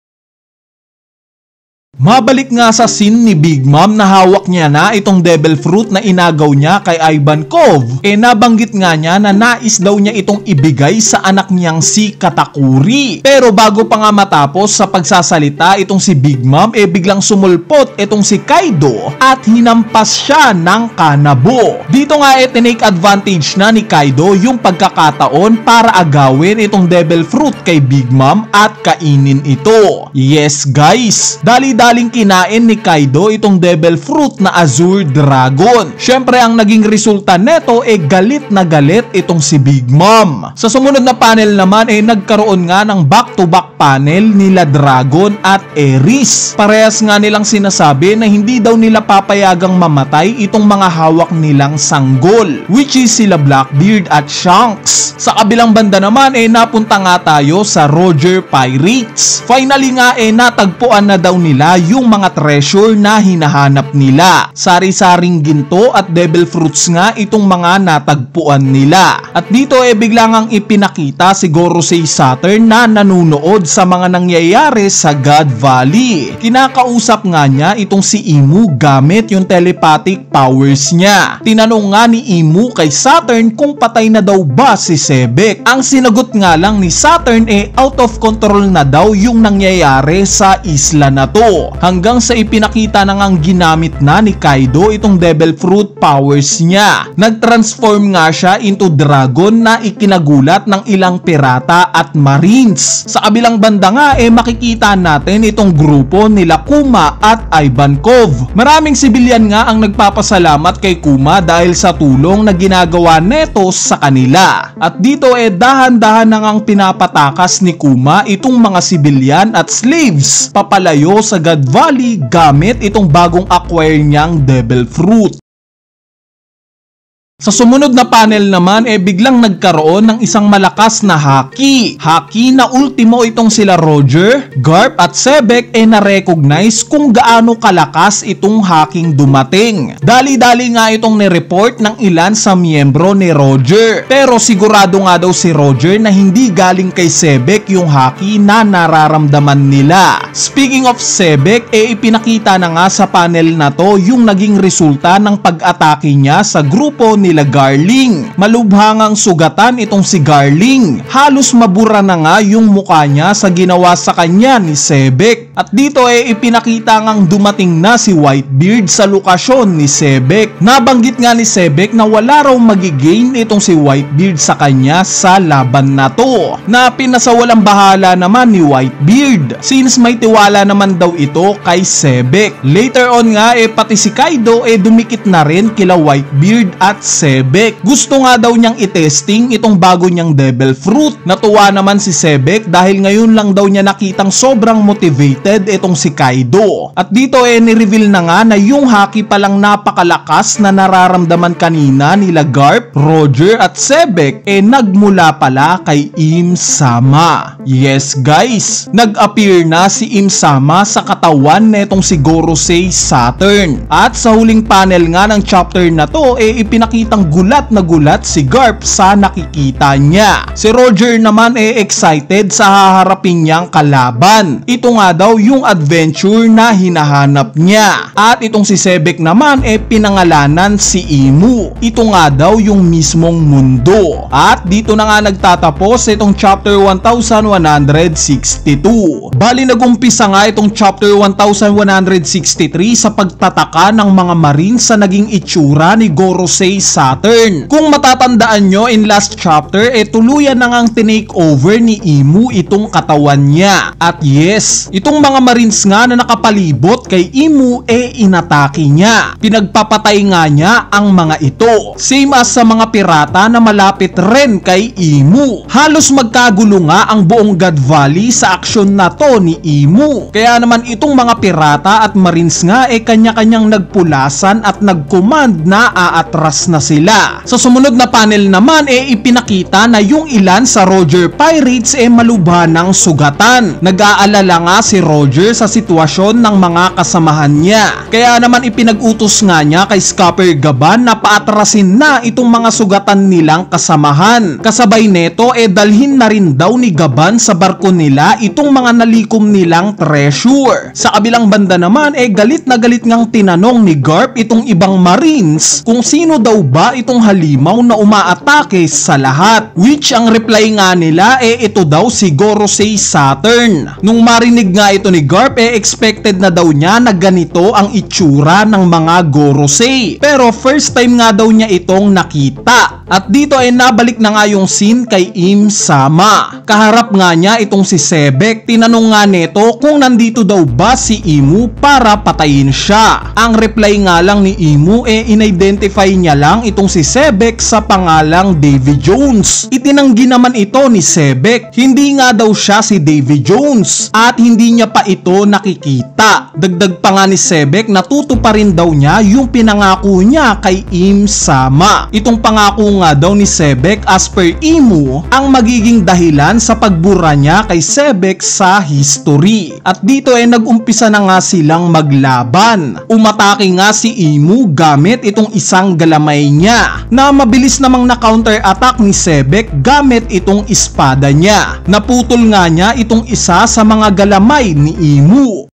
Mabalik nga sa scene ni Big Mom na hawak niya na itong devil fruit na inagaw niya kay Ivankov. Nabanggit nga niya na nais daw niya itong ibigay sa anak niyang si Katakuri. Pero bago pa nga matapos sa pagsasalita itong si Big Mom biglang sumulpot itong si Kaido at hinampas siya ng kanabo. Dito nga tinake advantage na ni Kaido yung pagkakataon para agawin itong devil fruit kay Big Mom at kainin ito. Yes guys, dali-dali daling kinain ni Kaido itong Devil Fruit na Azure Dragon. Syempre ang naging resulta neto galit na galit itong si Big Mom. Sa sumunod na panel naman nagkaroon nga ng back-to-back panel nila Dragon at Aries. Parehas nga nilang sinasabi na hindi daw nila papayagang mamatay itong mga hawak nilang sanggol, which is sila Blackbeard at Shanks. Sa kabilang banda naman napunta nga tayo sa Roger Pirates. Finally nga natagpuan na daw nila yung mga treasure na hinahanap nila. Sari-saring ginto at devil fruits nga itong mga natagpuan nila. At dito bigla ngang ipinakita si Gorosei Saturn na nanunood sa mga nangyayari sa God Valley. Kinakausap nga niya itong si Imu gamit yung telepathic powers niya. Tinanong nga ni Imu kay Saturn kung patay na daw ba si Sebek. Ang sinagot nga lang ni Saturn out of control na daw yung nangyayari sa isla na to. Hanggang sa ipinakita na ngang ginamit na ni Kaido itong devil fruit powers niya. Nag-transform nga siya into dragon na ikinagulat ng ilang pirata at marines. Sa kabilang banda nga makikita natin itong grupo nila Kuma at Ivankov. Maraming sibilyan nga ang nagpapasalamat kay Kuma dahil sa tulong na ginagawa neto sa kanila. At dito dahan-dahan na ngang pinapatakas ni Kuma itong mga sibilyan at slaves papalayo sa God Valley gamit itong bagong acquire niyang devil fruit. Sa sumunod na panel naman biglang nagkaroon ng isang malakas na haki. Haki na ultimo itong sila Roger, Garp at Sebek na-recognize kung gaano kalakas itong haking dumating. Dali-dali nga itong nireport ng ilan sa miyembro ni Roger. Pero sigurado nga daw si Roger na hindi galing kay Sebek yung haki na nararamdaman nila. Speaking of Sebek, ipinakita na nga sa panel na to yung naging resulta ng pag-atake niya sa grupo nila Garling. Malubhangang sugatan itong si Garling. Halos mabura na nga yung mukha niya sa ginawa sa kanya ni Sebek. At dito ipinakita ngang dumating na si Whitebeard sa lokasyon ni Sebek. Nabanggit nga ni Sebek na wala raw magigain itong si Whitebeard sa kanya sa laban na to. Na pinasawalang bahala naman ni Whitebeard since may tiwala naman daw ito kay Sebek. Later on nga pati si Kaido dumikit na rin kila Whitebeard at Sebek. Gusto nga daw niyang itesting itong bago niyang devil fruit. Natuwa naman si Sebek dahil ngayon lang daw niya nakitang sobrang motivated itong si Kaido. At dito ni-reveal na nga na yung haki palang napakalakas na nararamdaman kanina nila Garp, Roger at Sebek nagmula pala kay Im-sama. Yes guys, nag-appear na si Im-sama sa katawan netong si Gorosei Saturn. At sa huling panel nga ng chapter na to ipinakitang gulat na gulat si Garp sa nakikita niya. Si Roger naman excited sa haharapin niyang kalaban. Ito nga daw yung adventure na hinahanap niya. At itong si Sebek naman pinangalanan si Imu. Ito nga daw yung mismong mundo. At dito na nga nagtatapos itong chapter 1162. Bali nagumpisa nga itong chapter 1163 sa pagtataka ng mga marines sa naging itsura ni Gorosei Saturn. Kung matatandaan nyo in last chapter tuluyan na ngang tinake over ni Imu itong katawan niya. At yes, itong mga marines nga na nakapalibot kay Imu inatake niya. Pinagpapatay nga niya ang mga ito. Same as sa mga pirata na malapit rin kay Imu. Halos magkagulo nga ang buong God Valley sa aksyon na to ni Imu. Kaya naman itong mga pirata at marines nga kanya-kanyang nagpulasan at nagcommand na aatras na sila. Sa sumunod na panel naman ipinakita na yung ilan sa Roger Pirates malubha ng sugatan. Nag-aalala nga si Roger sa sitwasyon ng mga kasamahan niya. Kaya naman ipinag-utos nga niya kay Scupper Gaban na paatrasin na itong mga sugatan nilang kasamahan. Kasabay neto dalhin na rin daw ni Gaban sa barko nila itong mga nalikom nilang treasure. Sa kabilang banda naman galit na galit ngang tinanong ni Garp itong ibang marines kung sino daw ba itong halimaw na umaatake sa lahat? Which ang reply nga nila ito daw si Gorosei Saturn. Nung marinig nga ito ni Garp expected na daw niya na ganito ang itsura ng mga Gorosei. Pero first time nga daw niya itong nakita. At dito nabalik na nga yung scene kay Im Sama. Kaharap nga niya itong si Sebek. Tinanong nga nito kung nandito daw ba si Imu para patayin siya. Ang reply nga lang ni Imu in-identify niya lang itong si Sebek sa pangalang Davy Jones. Itinanggi naman ito ni Sebek. Hindi nga daw siya si Davy Jones at hindi niya pa ito nakikita. Dagdag pa nga ni Sebek na tutuparin daw niya yung pinangako niya kay Im Sama. Itong pangako nga daw ni Sebek as per Imu ang magiging dahilan sa pagbura niya kay Sebek sa history. At dito nag-umpisa na nga silang maglaban. Umatake nga si Imu gamit itong isang galamay niya na mabilis namang na-counter attack ni Sebek gamit itong espada niya. Naputol nga niya itong isa sa mga galamay ni Imu.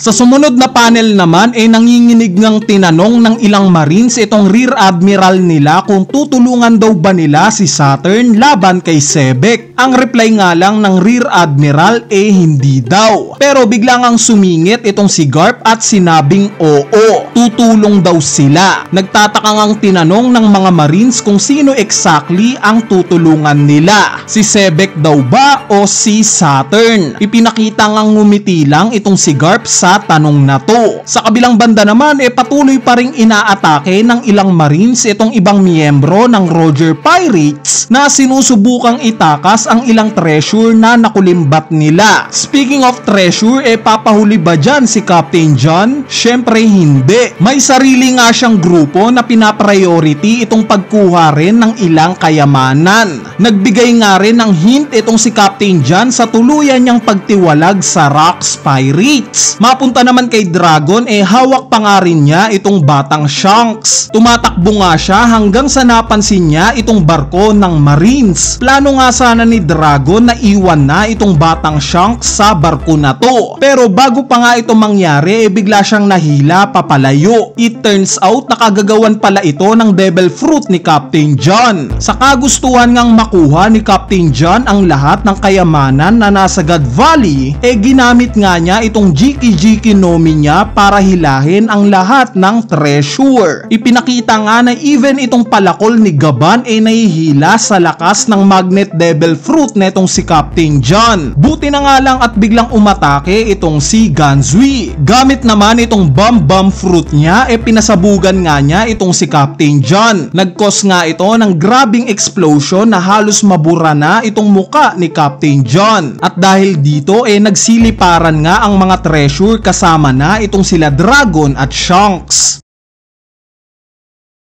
Sa sumunod na panel naman nanginginig ng tinanong ng ilang Marines itong Rear Admiral nila kung tutulungan daw ba nila si Saturn laban kay Sebek. Ang reply nga lang ng Rear Admiral hindi daw. Pero biglang ang sumingit itong si Garp at sinabing oo, tutulong daw sila. Nagtataka ngang tinanong ng mga Marines kung sino exactly ang tutulungan nila. Si Sebek daw ba o si Saturn? Ipinakita ngang ngumiti lang itong si Garp sa tanong na to. Sa kabilang banda naman patuloy pa ring inaatake ng ilang Marines itong ibang miyembro ng Roger Pirates na sinusubukang itakas ang ilang treasure na nakulimbat nila. Speaking of treasure, papahuli ba dyan si Captain John? Syempre hindi. May sarili nga siyang grupo na pinapriority itong pagkuha rin ng ilang kayamanan. Nagbigay nga rin ng hint itong si Captain John sa tuluyan niyang pagtiwalag sa Rocks Pirates. Mapunta naman kay Dragon hawak pa nga rin niya itong batang Shanks. Tumatakbo nga siya hanggang sa napansin niya itong barko ng Marines. Plano nga sana ni Dragon na iwan na itong batang Shanks sa barko na to. Pero bago pa nga ito mangyari bigla siyang nahila papalayo. It turns out nakagagawan pala ito ng Devil Fruit ni Captain John. Sa kagustuhan ngang makuha ni Captain John ang lahat ng kayamanan na nasa God Valley ginamit nga niya itong Jiki Nomi niya para hilahin ang lahat ng treasure. Ipinakita nga na even itong palakol ni Gaban nahihila sa lakas ng Magnet Devil Fruit netong si Captain John. Buti na nga lang at biglang umatake itong si Ganzui. Gamit naman itong Bomb Fruit niya pinasabugan nga niya itong si Captain John. Nag-cause nga ito ng grabing explosion na halos mabura na itong muka ni Captain John. At dahil dito nagsiliparan nga ang mga treasure kasama na itong sila Dragon at Shanks.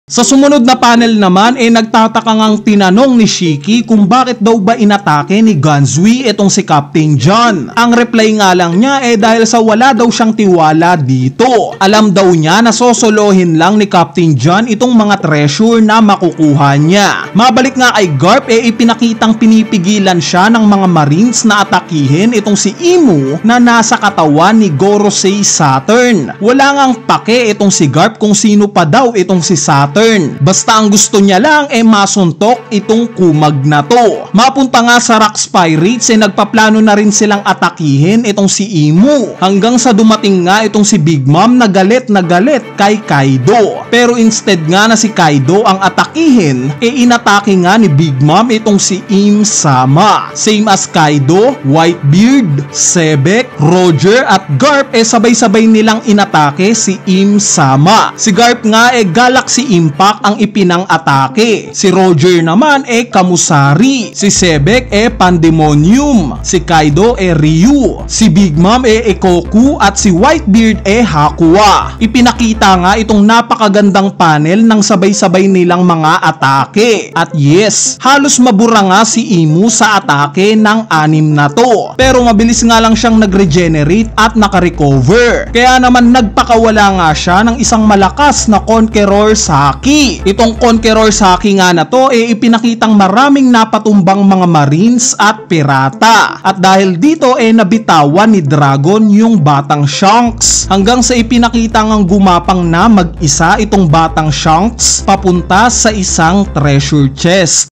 Sa sumunod na panel naman nagtataka ngang tinanong ni Shiki kung bakit daw ba inatake ni Ganzui itong si Captain John. Ang reply nga lang niya dahil sa wala daw siyang tiwala dito. Alam daw niya na sosolohin lang ni Captain John itong mga treasure na makukuha niya. Mabalik nga kay Garp ipinakitang pinipigilan siya ng mga Marines na atakihin itong si Imu na nasa katawan ni Gorosei Saturn. Wala ngang pake itong si Garp kung sino pa daw itong si Saturn. Basta ang gusto niya lang masuntok itong kumag na to. Mapunta nga sa Rocks Pirates nagpaplano na rin silang atakihin itong si Imu hanggang sa dumating nga itong si Big Mom na galit kay Kaido. Pero instead nga na si Kaido ang atakihin inatake nga ni Big Mom itong si Im Sama. Same as Kaido, Whitebeard, Sebek, Roger at Garp sabay-sabay nilang inatake si Im Sama. Si Garp nga Galaxy Impact ang ipinang-atake. Si Roger naman Kamusari. Si Sebek Pandemonium. Si Kaido Ryu. Si Big Mom Ekoku at si Whitebeard Hakua. Ipinakita nga itong napakagandang panel ng sabay-sabay nilang mga atake. At yes, halos mabura nga si Imu sa atake ng anim na to. Pero mabilis nga lang siyang nag-regenerate at nakarecover. Kaya naman nagpakawala nga siya ng isang malakas na Conqueror sa Saki. Itong Conqueror Saki nga na to ipinakitang maraming napatumbang mga marines at pirata. At dahil dito nabitawan ni Dragon yung batang Shanks hanggang sa ipinakita ngang gumapang na mag-isa itong batang Shanks papunta sa isang treasure chest.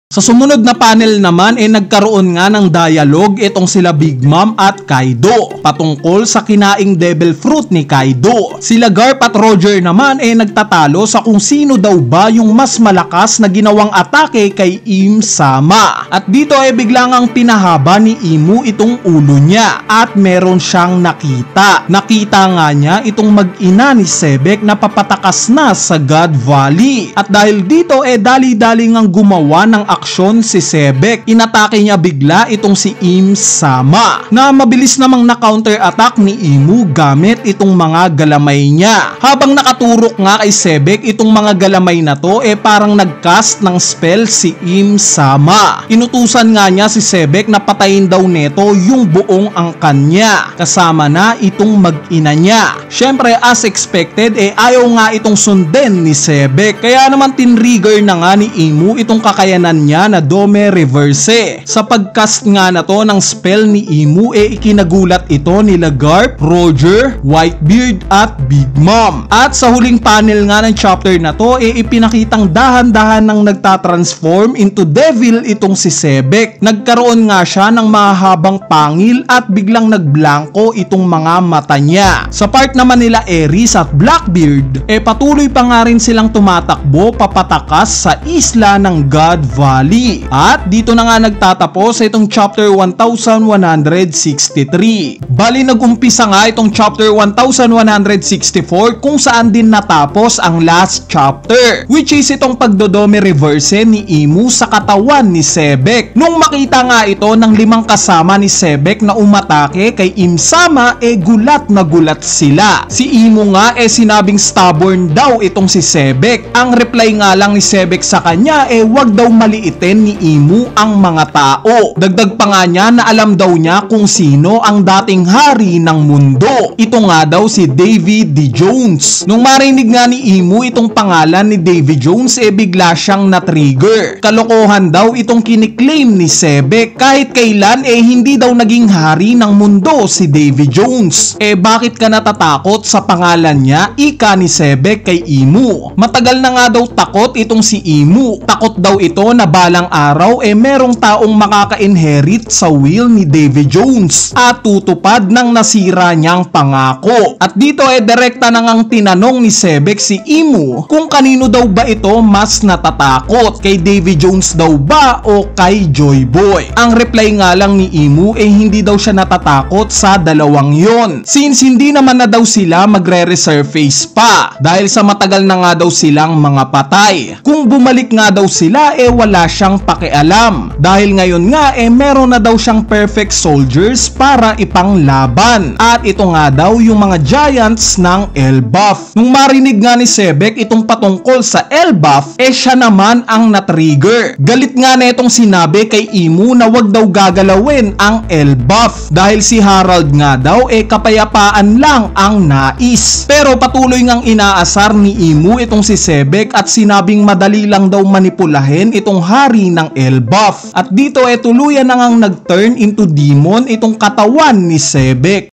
Sa sumunod na panel naman nagkaroon nga ng dialogue itong sila Big Mom at Kaido patungkol sa kinaing devil fruit ni Kaido. Sila Garp at Roger naman nagtatalo sa kung sino daw ba yung mas malakas na ginawang atake kay Im Sama. At dito biglang ang pinahaba ni Imu itong ulo niya at meron siyang nakita. Nakita nga niya itong mag-ina ni Sebek na papatakas na sa God Valley. At dahil dito dali-dali ngang gumawa ng aksyon si Sebek. Inatake niya bigla itong si Im Sama na mabilis namang na-counter-attack ni Imu gamit itong mga galamay niya. Habang nakaturok nga kay Sebek itong mga galamay na to parang nag-cast ng spell si Im Sama. Inutusan nga niya si Sebek na patayin daw neto yung buong angkan niya kasama na itong mag-ina niya. Syempre as expected ayaw nga itong sundin ni Sebek kaya naman tinrigger na nga ni Imu itong kakayanan niya na Dome Reverse. Sa pagcast nga na to ng spell ni Imu ikinagulat ito nila Garp, Roger, Whitebeard at Big Mom. At sa huling panel nga ng chapter na to ipinakitang dahan-dahan nang nagtatransform into devil itong si Sebek. Nagkaroon nga siya ng mahabang pangil at biglang nagblanko itong mga mata niya. Sa part naman nila Aries at Blackbeard patuloy pa nga rin silang tumatakbo papatakas sa isla ng God Valley. At dito na nga nagtatapos itong chapter 1163. Bali nag-umpisa nga itong chapter 1164 kung saan din natapos ang last chapter, which is itong pagdodome reverse ni Imu sa katawan ni Sebek. Nung makita nga ito ng 5 kasama ni Sebek na umatake kay Im Sama gulat na gulat sila. Si Imu nga sinabing stubborn daw itong si Sebek. Ang reply nga lang ni Sebek sa kanya wag daw maliitin ni Imu ang mga tao. Dagdag pa nga niya na alam daw niya kung sino ang dating hari ng mundo. Ito nga daw si Davy D. Jones. Nung marinig nga ni Imu itong pangalan ni Davy Jones bigla siyang na-trigger. Kalokohan daw itong kiniklaim ni Sebek. Kahit kailan hindi daw naging hari ng mundo si Davy Jones. Bakit ka natatakot sa pangalan niya? Ika ni Sebek kay Imu. Matagal na nga daw takot itong si Imu. Takot daw ito na balang araw merong taong makaka-inherit sa will ni Davy Jones at tutupad ng nasira niyang pangako. At dito direkta na ngang tinanong ni Sebek si Imu kung kanino daw ba ito mas natatakot, kay Davy Jones daw ba o kay Joy Boy. Ang reply nga lang ni Imu hindi daw siya natatakot sa dalawang yon, since hindi naman na daw sila magre-resurface pa dahil sa matagal na nga daw silang mga patay. Kung bumalik nga daw sila wala siyang pakialam dahil ngayon nga meron na daw siyang perfect soldiers para ipanglaban. At ito nga daw yung mga giants ng Elbaf. Nung marinig nga ni Sebek itong patungkol sa Elbaf siya naman ang na-trigger. Galit nga na itong sinabi kay Imu na wag daw gagalawin ang Elbaf dahil si Harald nga daw kapayapaan lang ang nais. Pero patuloy ngang inaasar ni Imu itong si Sebek at sinabing madali lang daw manipulahin itong hari ng Elbaf. At dito tuluyan na ngang nag-turn into demon itong katawan ni Sebek.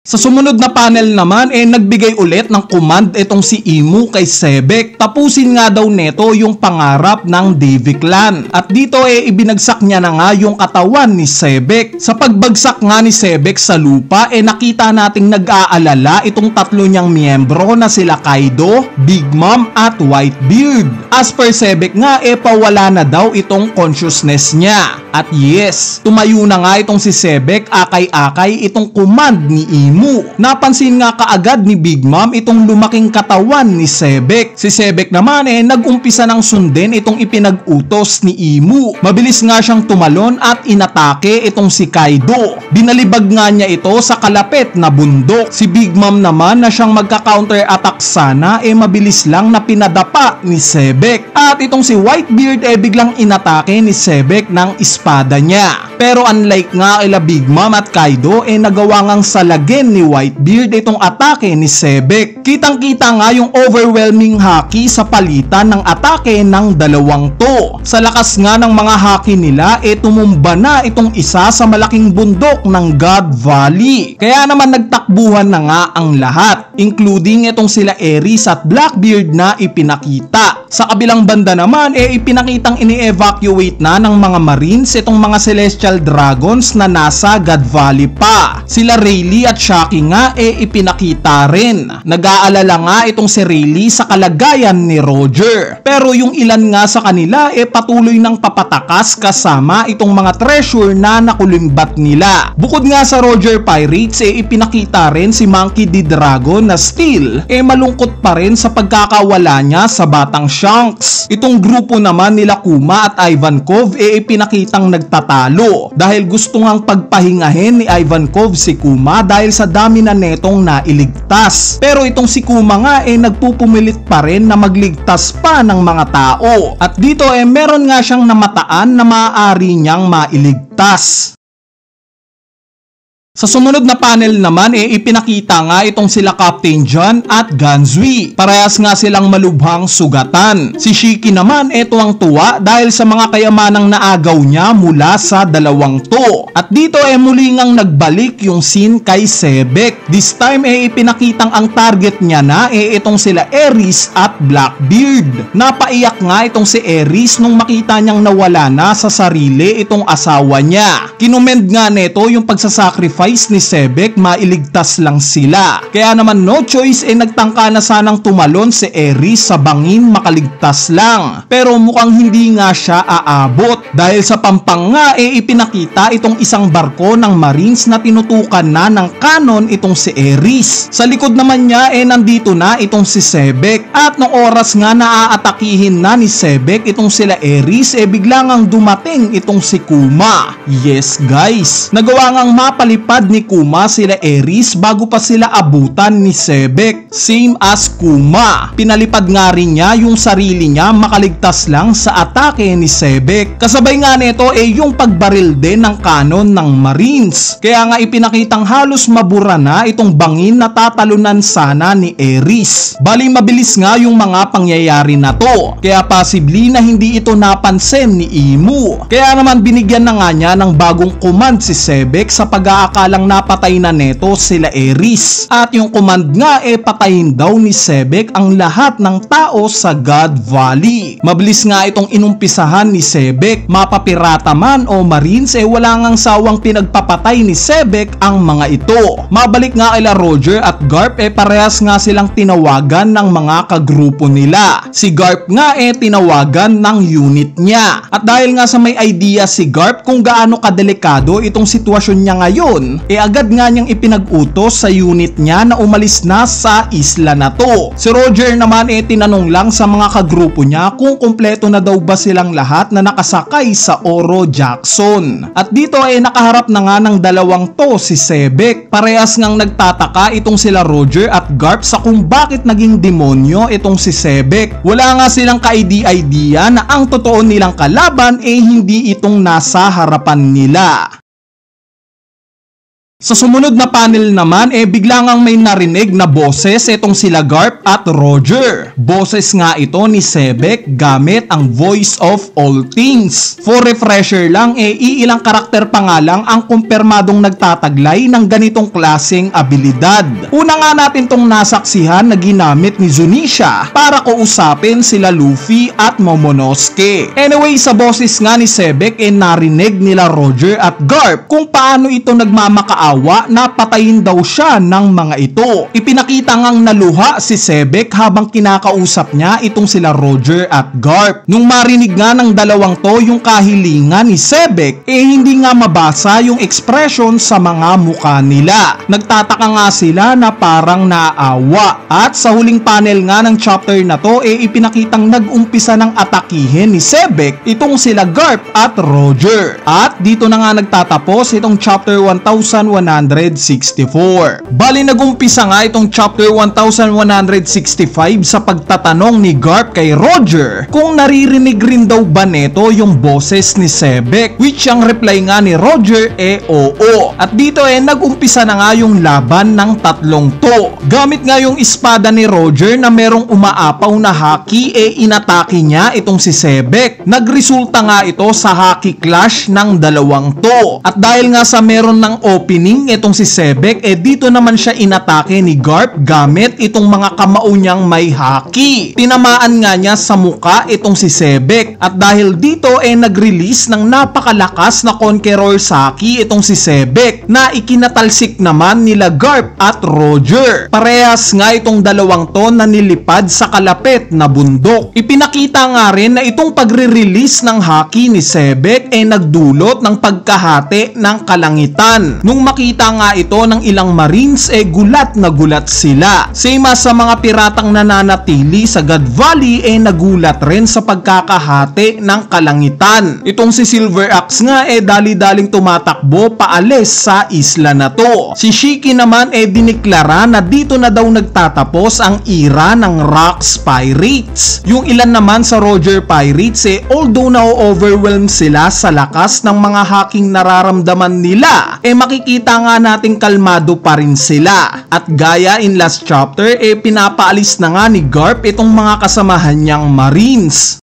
Sa sumunod na panel naman nagbigay ulit ng command itong si Imu kay Sebek. Tapusin nga daw neto yung pangarap ng Davy Clan. At dito ibinagsak niya na nga yung katawan ni Sebek. Sa pagbagsak nga ni Sebek sa lupa nakita nating nag-aalala itong tatlo niyang miyembro na sila Kaido, Big Mom at Whitebeard. As per Sebek nga pawala na daw itong consciousness niya. At yes, tumayo na nga itong si Sebek akay-akay itong command ni Imu. Napansin nga kaagad ni Big Mom itong lumaking katawan ni Sebek. Si Sebek naman nag-umpisa ng sundin itong ipinag-utos ni Imu. Mabilis nga siyang tumalon at inatake itong si Kaido. Binalibag nga niya ito sa kalapit na bundok. Si Big Mom naman na siyang magka-counter-attack sana mabilis lang na pinadapa ni Sebek. At itong si Whitebeard biglang inatake ni Sebek ng espada niya. Pero unlike nga kila Big Mom at Kaido nagawa ngang salagin rin ni Whitebeard itong atake ni Sebek. Kitang-kita nga yung overwhelming haki sa palitan ng atake ng dalawang to. Sa lakas nga ng mga haki nila, tumumba na itong isa sa malaking bundok ng God Valley. Kaya naman nagtakbuhan na nga ang lahat, including itong sila Ares at Blackbeard na ipinakita. Sa kabilang banda naman, ipinakitang ini-evacuate na ng mga Marines itong mga Celestial Dragons na nasa God Valley pa. Sila Rayleigh at Shaki nga ipinakita rin. Nag-aalala nga itong si Rayleigh sa kalagayan ni Roger. Pero yung ilan nga sa kanila patuloy ng papatakas kasama itong mga treasure na nakulimbat nila. Bukod nga sa Roger Pirates, ipinakita rin si Monkey D. Dragon na still malungkot pa rin sa pagkakawala niya sa batang Shanks. Itong grupo naman nila Kuma at Ivankov ipinakitang nagtatalo dahil gusto ngang pagpahingahin ni Ivankov si Kuma dahil sa dami na netong nailigtas. Pero itong si Kuma nga nagpupumilit pa rin na magligtas pa ng mga tao. At dito meron nga siyang namataan na maaari niyang mailigtas. Sa sumunod na panel naman ipinakita nga itong sila Captain John at Gansui. Parehas nga silang malubhang sugatan. Si Shiki naman tuwang-tuwa dahil sa mga kayamanang naagaw niya mula sa dalawang to. At dito muli ngang nagbalik yung scene kay Sebek. This time ipinakitang ang target niya na itong sila Ares at Blackbeard. Napaiyak nga itong si Ares nung makita niyang nawala na sa sarili itong asawa niya. Kinumend nga neto yung pagsasacrifice ni Sebek, mailigtas lang sila. Kaya naman no choice nagtangka na sanang tumalon si Ares sa bangin makaligtas lang. Pero mukhang hindi nga siya aabot dahil sa pampang nga ipinakita itong isang barko ng Marines na tinutukan na ng kanon itong si Ares. Sa likod naman niya nandito na itong si Sebek at nung oras nga naaatakihin na ni Sebek itong sila Ares bigla ngang dumating itong si Kuma. Yes guys, nagawa ngang mapalipad ni Kuma sila Ares bago pa sila abutan ni Sebek. Same as Kuma, pinalipad nga rin niya yung sarili niya makaligtas lang sa atake ni Sebek. Kasabay nga nito yung pagbaril din ng kanon ng Marines. Kaya nga ipinakitang halos mabura na itong bangin na tatalunan sana ni Ares. Bali mabilis nga yung mga pangyayari na to. Kaya possibly na hindi ito napansin ni Imu. Kaya naman binigyan na nga niya ng bagong command si Sebek sa pag-aakalang napatay na neto sila Ares. At yung command nga patayin daw ni Sebek ang lahat ng tao sa God Valley. Mabilis nga itong inumpisahan ni Sebek. Mapapirata man o Marines wala ngang sawang pinagpapatay ni Sebek ang mga ito. Mabalik nga kila Roger at Garp parehas nga silang tinawagan ng mga kagrupo nila. Si Garp nga tinawagan ng unit niya. At dahil nga sa may idea si Garp kung gaano kadelikado itong sitwasyon niya ngayon, agad nga niyang ipinag-utos sa unit niya na umalis na sa isla na to. Si Roger naman tinanong lang sa mga kagrupo niya kung kumpleto na daw ba silang lahat na nakasakay sa Oro Jackson. At dito nakaharap na nga ng dalawang to si Sebek. Parehas ngang nagtataka itong sila Roger at Garp sa kung bakit naging demonyo itong si Sebek. Wala nga silang ka-idea na ang totoo nilang kalaban hindi itong nasa harapan nila. Sa sumunod na panel naman bigla ngang may narinig na boses itong sila Garp at Roger. Boses nga ito ni Sebek gamit ang Voice of All Things. For refresher lang iilang karakter pa nga lang ang kumpirmadong nagtataglay ng ganitong klaseng abilidad. Una nga natin tong nasaksihan na ginamit ni Zunisha para kausapin sila Luffy at Momonosuke. Anyway, sa boses nga ni Sebek narinig nila Roger at Garp kung paano ito nagmamakaawa na patayin daw siya ng mga ito. Ipinakita ngang naluha si Sebek habang kinakausap niya itong sila Roger at Garp. Nung marinig nga ng dalawang to yung kahilingan ni Sebek, hindi nga mabasa yung expression sa mga mukha nila. Nagtataka nga sila na parang naawa. At sa huling panel nga ng chapter na to, ipinakitang nag-umpisa ng atakihin ni Sebek itong sila Garp at Roger. At dito na nga nagtatapos itong chapter 1100 1164. Bali nagumpisa nga itong chapter 1165 sa pagtatanong ni Garp kay Roger kung naririnig rin daw ba neto yung boses ni Sebek, which ang reply nga ni Roger oo. At dito nagumpisa na nga yung laban ng tatlong to. Gamit nga yung espada ni Roger na merong umaapaw na haki inatake niya itong si Sebek. Nagresulta nga ito sa haki clash ng dalawang to. At dahil nga sa meron ng opening itong si Sebek, dito naman siya inatake ni Garp gamit itong mga kamao niyang may haki. Tinamaan nga niya sa muka itong si Sebek. At dahil dito nag-release ng napakalakas na Conqueror Saki itong si Sebek na ikinatalsik naman nila Garp at Roger. Parehas nga itong dalawang to na nilipad sa kalapit na bundok. Ipinakita nga rin na itong pagre-release ng haki ni Sebek nagdulot ng pagkahati ng kalangitan. Nung makita nga ito ng ilang Marines gulat na gulat sila. Same as sa mga piratang nananatili sa God Valley nagulat rin sa pagkakahati ng kalangitan. Itong si Silver Axe nga dali-daling tumatakbo paalis sa isla na to. Si Shiki naman diniklara na dito na daw nagtatapos ang era ng Rocks Pirates. Yung ilan naman sa Roger Pirates although na-overwhelm sila sa lakas ng mga haking nararamdaman nila, makikita nga nating kalmado pa rin sila. At gaya in last chapter, pinapaalis na nga ni Garp itong mga kasamahan niyang Marines.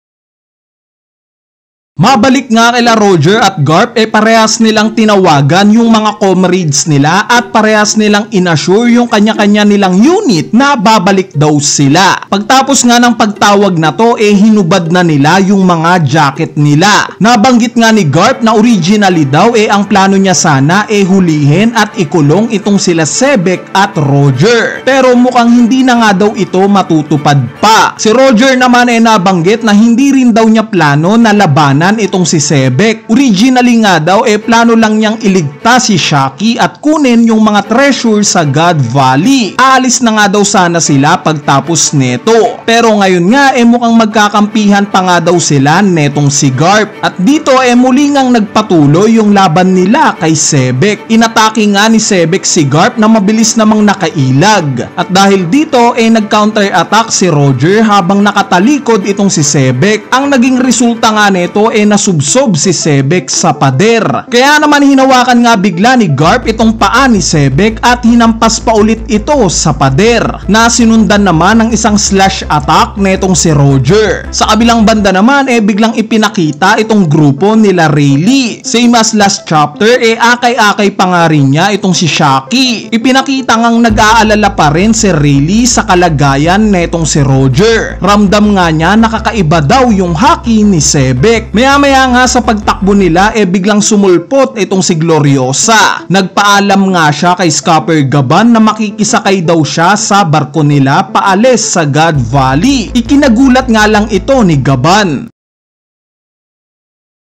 Mabalik nga kila Roger at Garp parehas nilang tinawagan yung mga comrades nila at parehas nilang inassure yung kanya-kanya nilang unit na babalik daw sila. Pagtapos nga ng pagtawag na to hinubad na nila yung mga jacket nila. Nabanggit nga ni Garp na originally daw ang plano niya sana hulihin at ikulong itong sila Sebek at Roger. Pero mukhang hindi na nga daw ito matutupad pa. Si Roger naman nabanggit na hindi rin daw niya plano na labanan itong si Sebek. Originally nga daw plano lang niyang iligtas si Shaki at kunin yung mga treasure sa God Valley. Aalis na nga daw sana sila pagtapos neto. Pero ngayon nga mukhang magkakampihan pa nga daw sila netong si Garp. At dito muli ngang nagpatuloy yung laban nila kay Sebek. Inatake nga ni Sebek si Garp na mabilis namang nakailag. At dahil dito nag-counter attack si Roger habang nakatalikod itong si Sebek. Ang naging resulta nga neto nasubsob si Sebek sa pader. Kaya naman hinawakan nga bigla ni Garp itong paa ni Sebek at hinampas pa ulit ito sa pader, na sinundan naman ng isang slash attack netong si Roger. Sa kabilang banda naman biglang ipinakita itong grupo nila Rayleigh. Same as last chapter akay-akay pa nga rin niya itong si Shaki. Ipinakita ngang nag-aalala pa rin si Rayleigh sa kalagayan netong si Roger. Ramdam nga niya nakakaiba daw yung haki ni Sebek. Maya nga sa pagtakbo nila biglang sumulpot itong si Gloriosa. Nagpaalam nga siya kay Scupper Gaban na makikisakay daw siya sa barko nila paalis sa God Valley. Ikinagulat nga lang ito ni Gaban.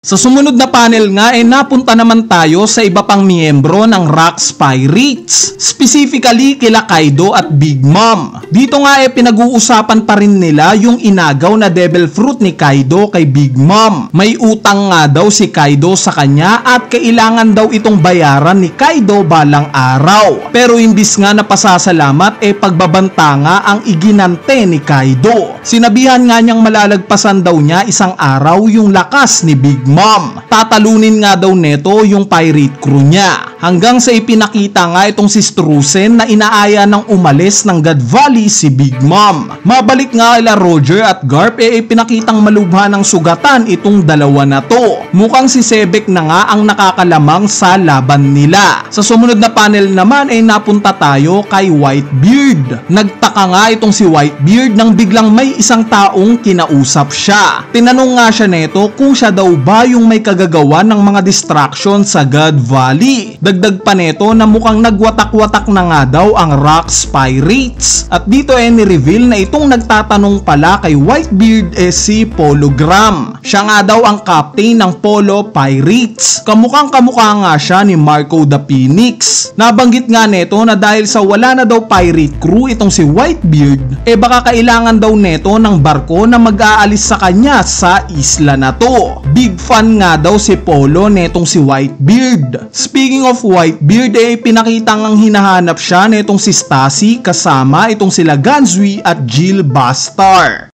Sa sumunod na panel nga napunta naman tayo sa iba pang miyembro ng Rocks Pirates, specifically kila Kaido at Big Mom. Dito nga pinag-uusapan pa rin nila yung inagaw na Devil Fruit ni Kaido kay Big Mom. May utang nga daw si Kaido sa kanya at kailangan daw itong bayaran ni Kaido balang araw. Pero imbis nga na pasasalamat pagbabanta nga ang iginante ni Kaido. Sinabihan nga niyang malalagpasan daw niya isang araw yung lakas ni Big Mom. Tatalunin nga daw neto yung pirate crew niya. Hanggang sa ipinakita nga itong si Strusen na inaaya ng umalis ng God Valley si Big Mom. Mabalik nga kila Roger at Garp ipinakitang malubha ng sugatan itong dalawa na to. Mukhang si Sebek na nga ang nakakalamang sa laban nila. Sa sumunod na panel naman napunta tayo kay Whitebeard. Nagtaka nga itong si Whitebeard nang biglang may isang taong kinausap siya. Tinanong nga siya neto kung siya daw ba yung may kagagawan ng mga distraction sa God Valley. Dagdag pa neto na mukhang nagwatak-watak na nga daw ang Rocks Pirates. At dito ni-reveal na itong nagtatanong pala kay Whitebeard si Pologram. Siya nga daw ang captain ng Polo Pirates. Kamukhang kamukha nga siya ni Marco the Phoenix. Nabanggit nga neto na dahil sa wala na daw pirate crew itong si Whitebeard, baka kailangan daw neto ng barko na mag-aalis sa kanya sa isla na to. Big fan nga daw si Polo netong si Whitebeard. Speaking of Whitebeard, pinakita ngang hinahanap siya netong si Stacy kasama itong sila Gansui at Jill Bastar.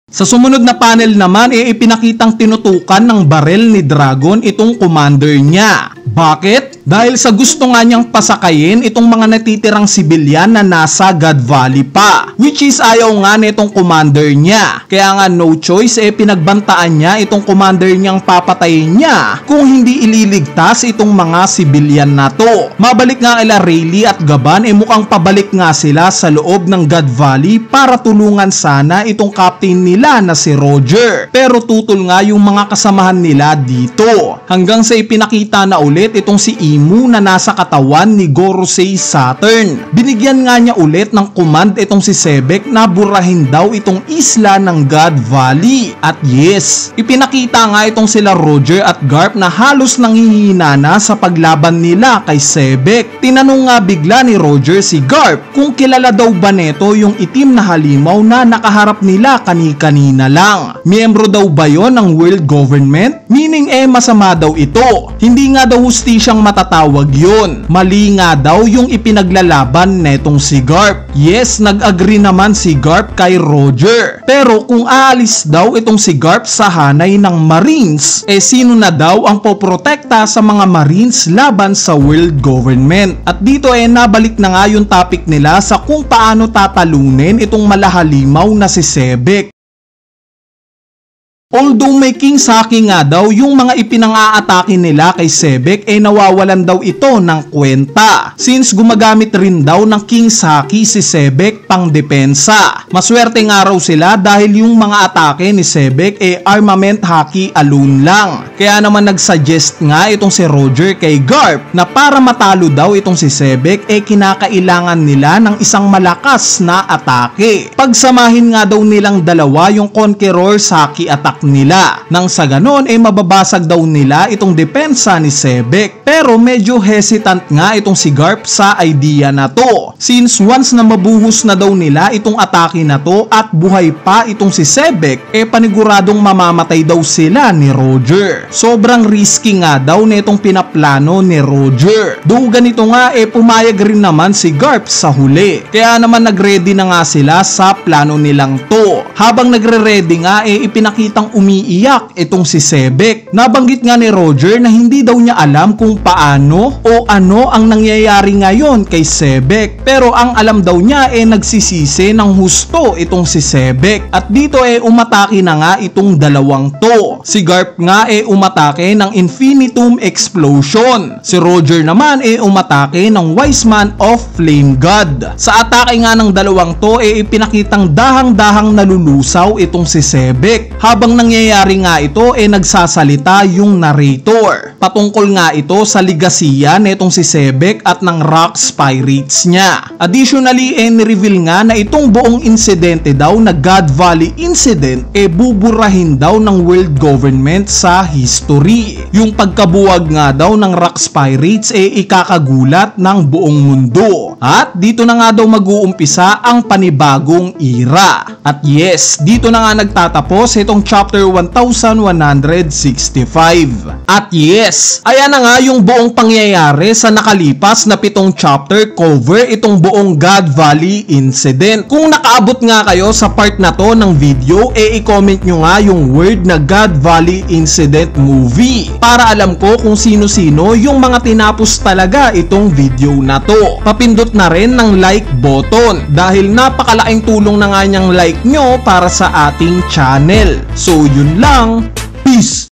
Sa sumunod na panel naman, ipinakitang tinutukan ng barel ni Dragon itong commander niya. Bakit? Dahil sa gusto nga niyang pasakayin itong mga natitirang sibilyan na nasa God Valley pa. Which is ayaw nga nitong commander niya. Kaya nga no choice, pinagbantaan niya itong commander niyang papatayin niya kung hindi ililigtas itong mga sibilyan na to. Mabalik nga kila Rayleigh at Gaban, mukhang pabalik nga sila sa loob ng God Valley para tulungan sana itong captain nila na si Roger. Pero tutol nga yung mga kasamahan nila dito. Hanggang sa ipinakita na ulit itong si Imu na nasa katawan ni Gorosei Saturn. Binigyan nga niya ulit ng command itong si Sebek na burahin daw itong isla ng God Valley. At yes, ipinakita nga itong sila Roger at Garp na halos nanghihina na sa paglaban nila kay Sebek. Tinanong nga bigla ni Roger si Garp kung kilala daw ba neto yung itim na halimaw na nakaharap nila kani-kanina lang. Miyembro daw ba yon ng world government? Meaning masama daw ito. Hindi nga daw hustisyang matatawag yun. Mali nga daw yung ipinaglalaban netong si Garp. Yes, nag-agree naman si Garp kay Roger. Pero kung aalis daw itong si Garp sa hanay ng Marines, sino na daw ang poprotekta sa mga Marines laban sa world government? At dito nabalik na nga yung topic nila sa kung paano tatalunin itong malahalimaw na si Sebek. Although may King Saki nga daw yung mga ipinang-aatake nila kay Sebek, nawawalan daw ito ng kwenta. Since gumagamit rin daw ng King Saki si Sebek pang depensa. Maswerte nga raw sila dahil yung mga atake ni Sebek armament haki alone lang. Kaya naman nagsuggest nga itong si Roger kay Garp na para matalo daw itong si Sebek kinakailangan nila ng isang malakas na atake. Pagsamahin nga daw nilang dalawa yung Conqueror Saki attack nila. Nang sa ganon mababasag daw nila itong depensa ni Sebek. Pero medyo hesitant nga itong si Garp sa idea na to. Since once na mabuhos na daw nila itong atake na to at buhay pa itong si Sebek, paniguradong mamamatay daw sila ni Roger. Sobrang risky nga daw nitong pinaplano ni Roger. Though ganito nga pumayag rin naman si Garp sa huli. Kaya naman nagready na nga sila sa plano nilang to. Habang nagre-ready nga ipinakitang umiiyak itong si Sebek. Nabanggit nga ni Roger na hindi daw niya alam kung paano o ano ang nangyayari ngayon kay Sebek. Pero ang alam daw niya nagsisisi ng husto itong si Sebek. At dito umatake na nga itong dalawang to. Si Garp nga umatake ng Infinitum Explosion. Si Roger naman umatake ng Wise Man of Flame God. Sa atake nga ng dalawang to ipinakitang dahang-dahang nalulusaw itong si Sebek. Habang nangyayari nga ito nagsasalita yung narrator. Patungkol nga ito sa ligasiya netong si Sebek at ng Rocks Pirates niya. Additionally ni-reveal nga na itong buong insidente daw na God Valley incident buburahin daw ng world government sa history. Yung pagkabuwag nga daw ng Rocks Pirates ikakagulat ng buong mundo. At dito na nga daw mag-uumpisa ang panibagong era. At yes, dito na nga nagtatapos itong chapter 1165. At yes, ayan na nga yung buong pangyayari sa nakalipas na 7 chapter cover itong buong God Valley incident. Kung nakaabot nga kayo sa part na to ng video, i-comment nyo nga yung word na God Valley incident movie para alam ko kung sino-sino yung mga tinapos talaga itong video na to. Papindot na rin ng like button dahil napakalaking tulong na nga niyang like nyo para sa ating channel. So yun lang, peace!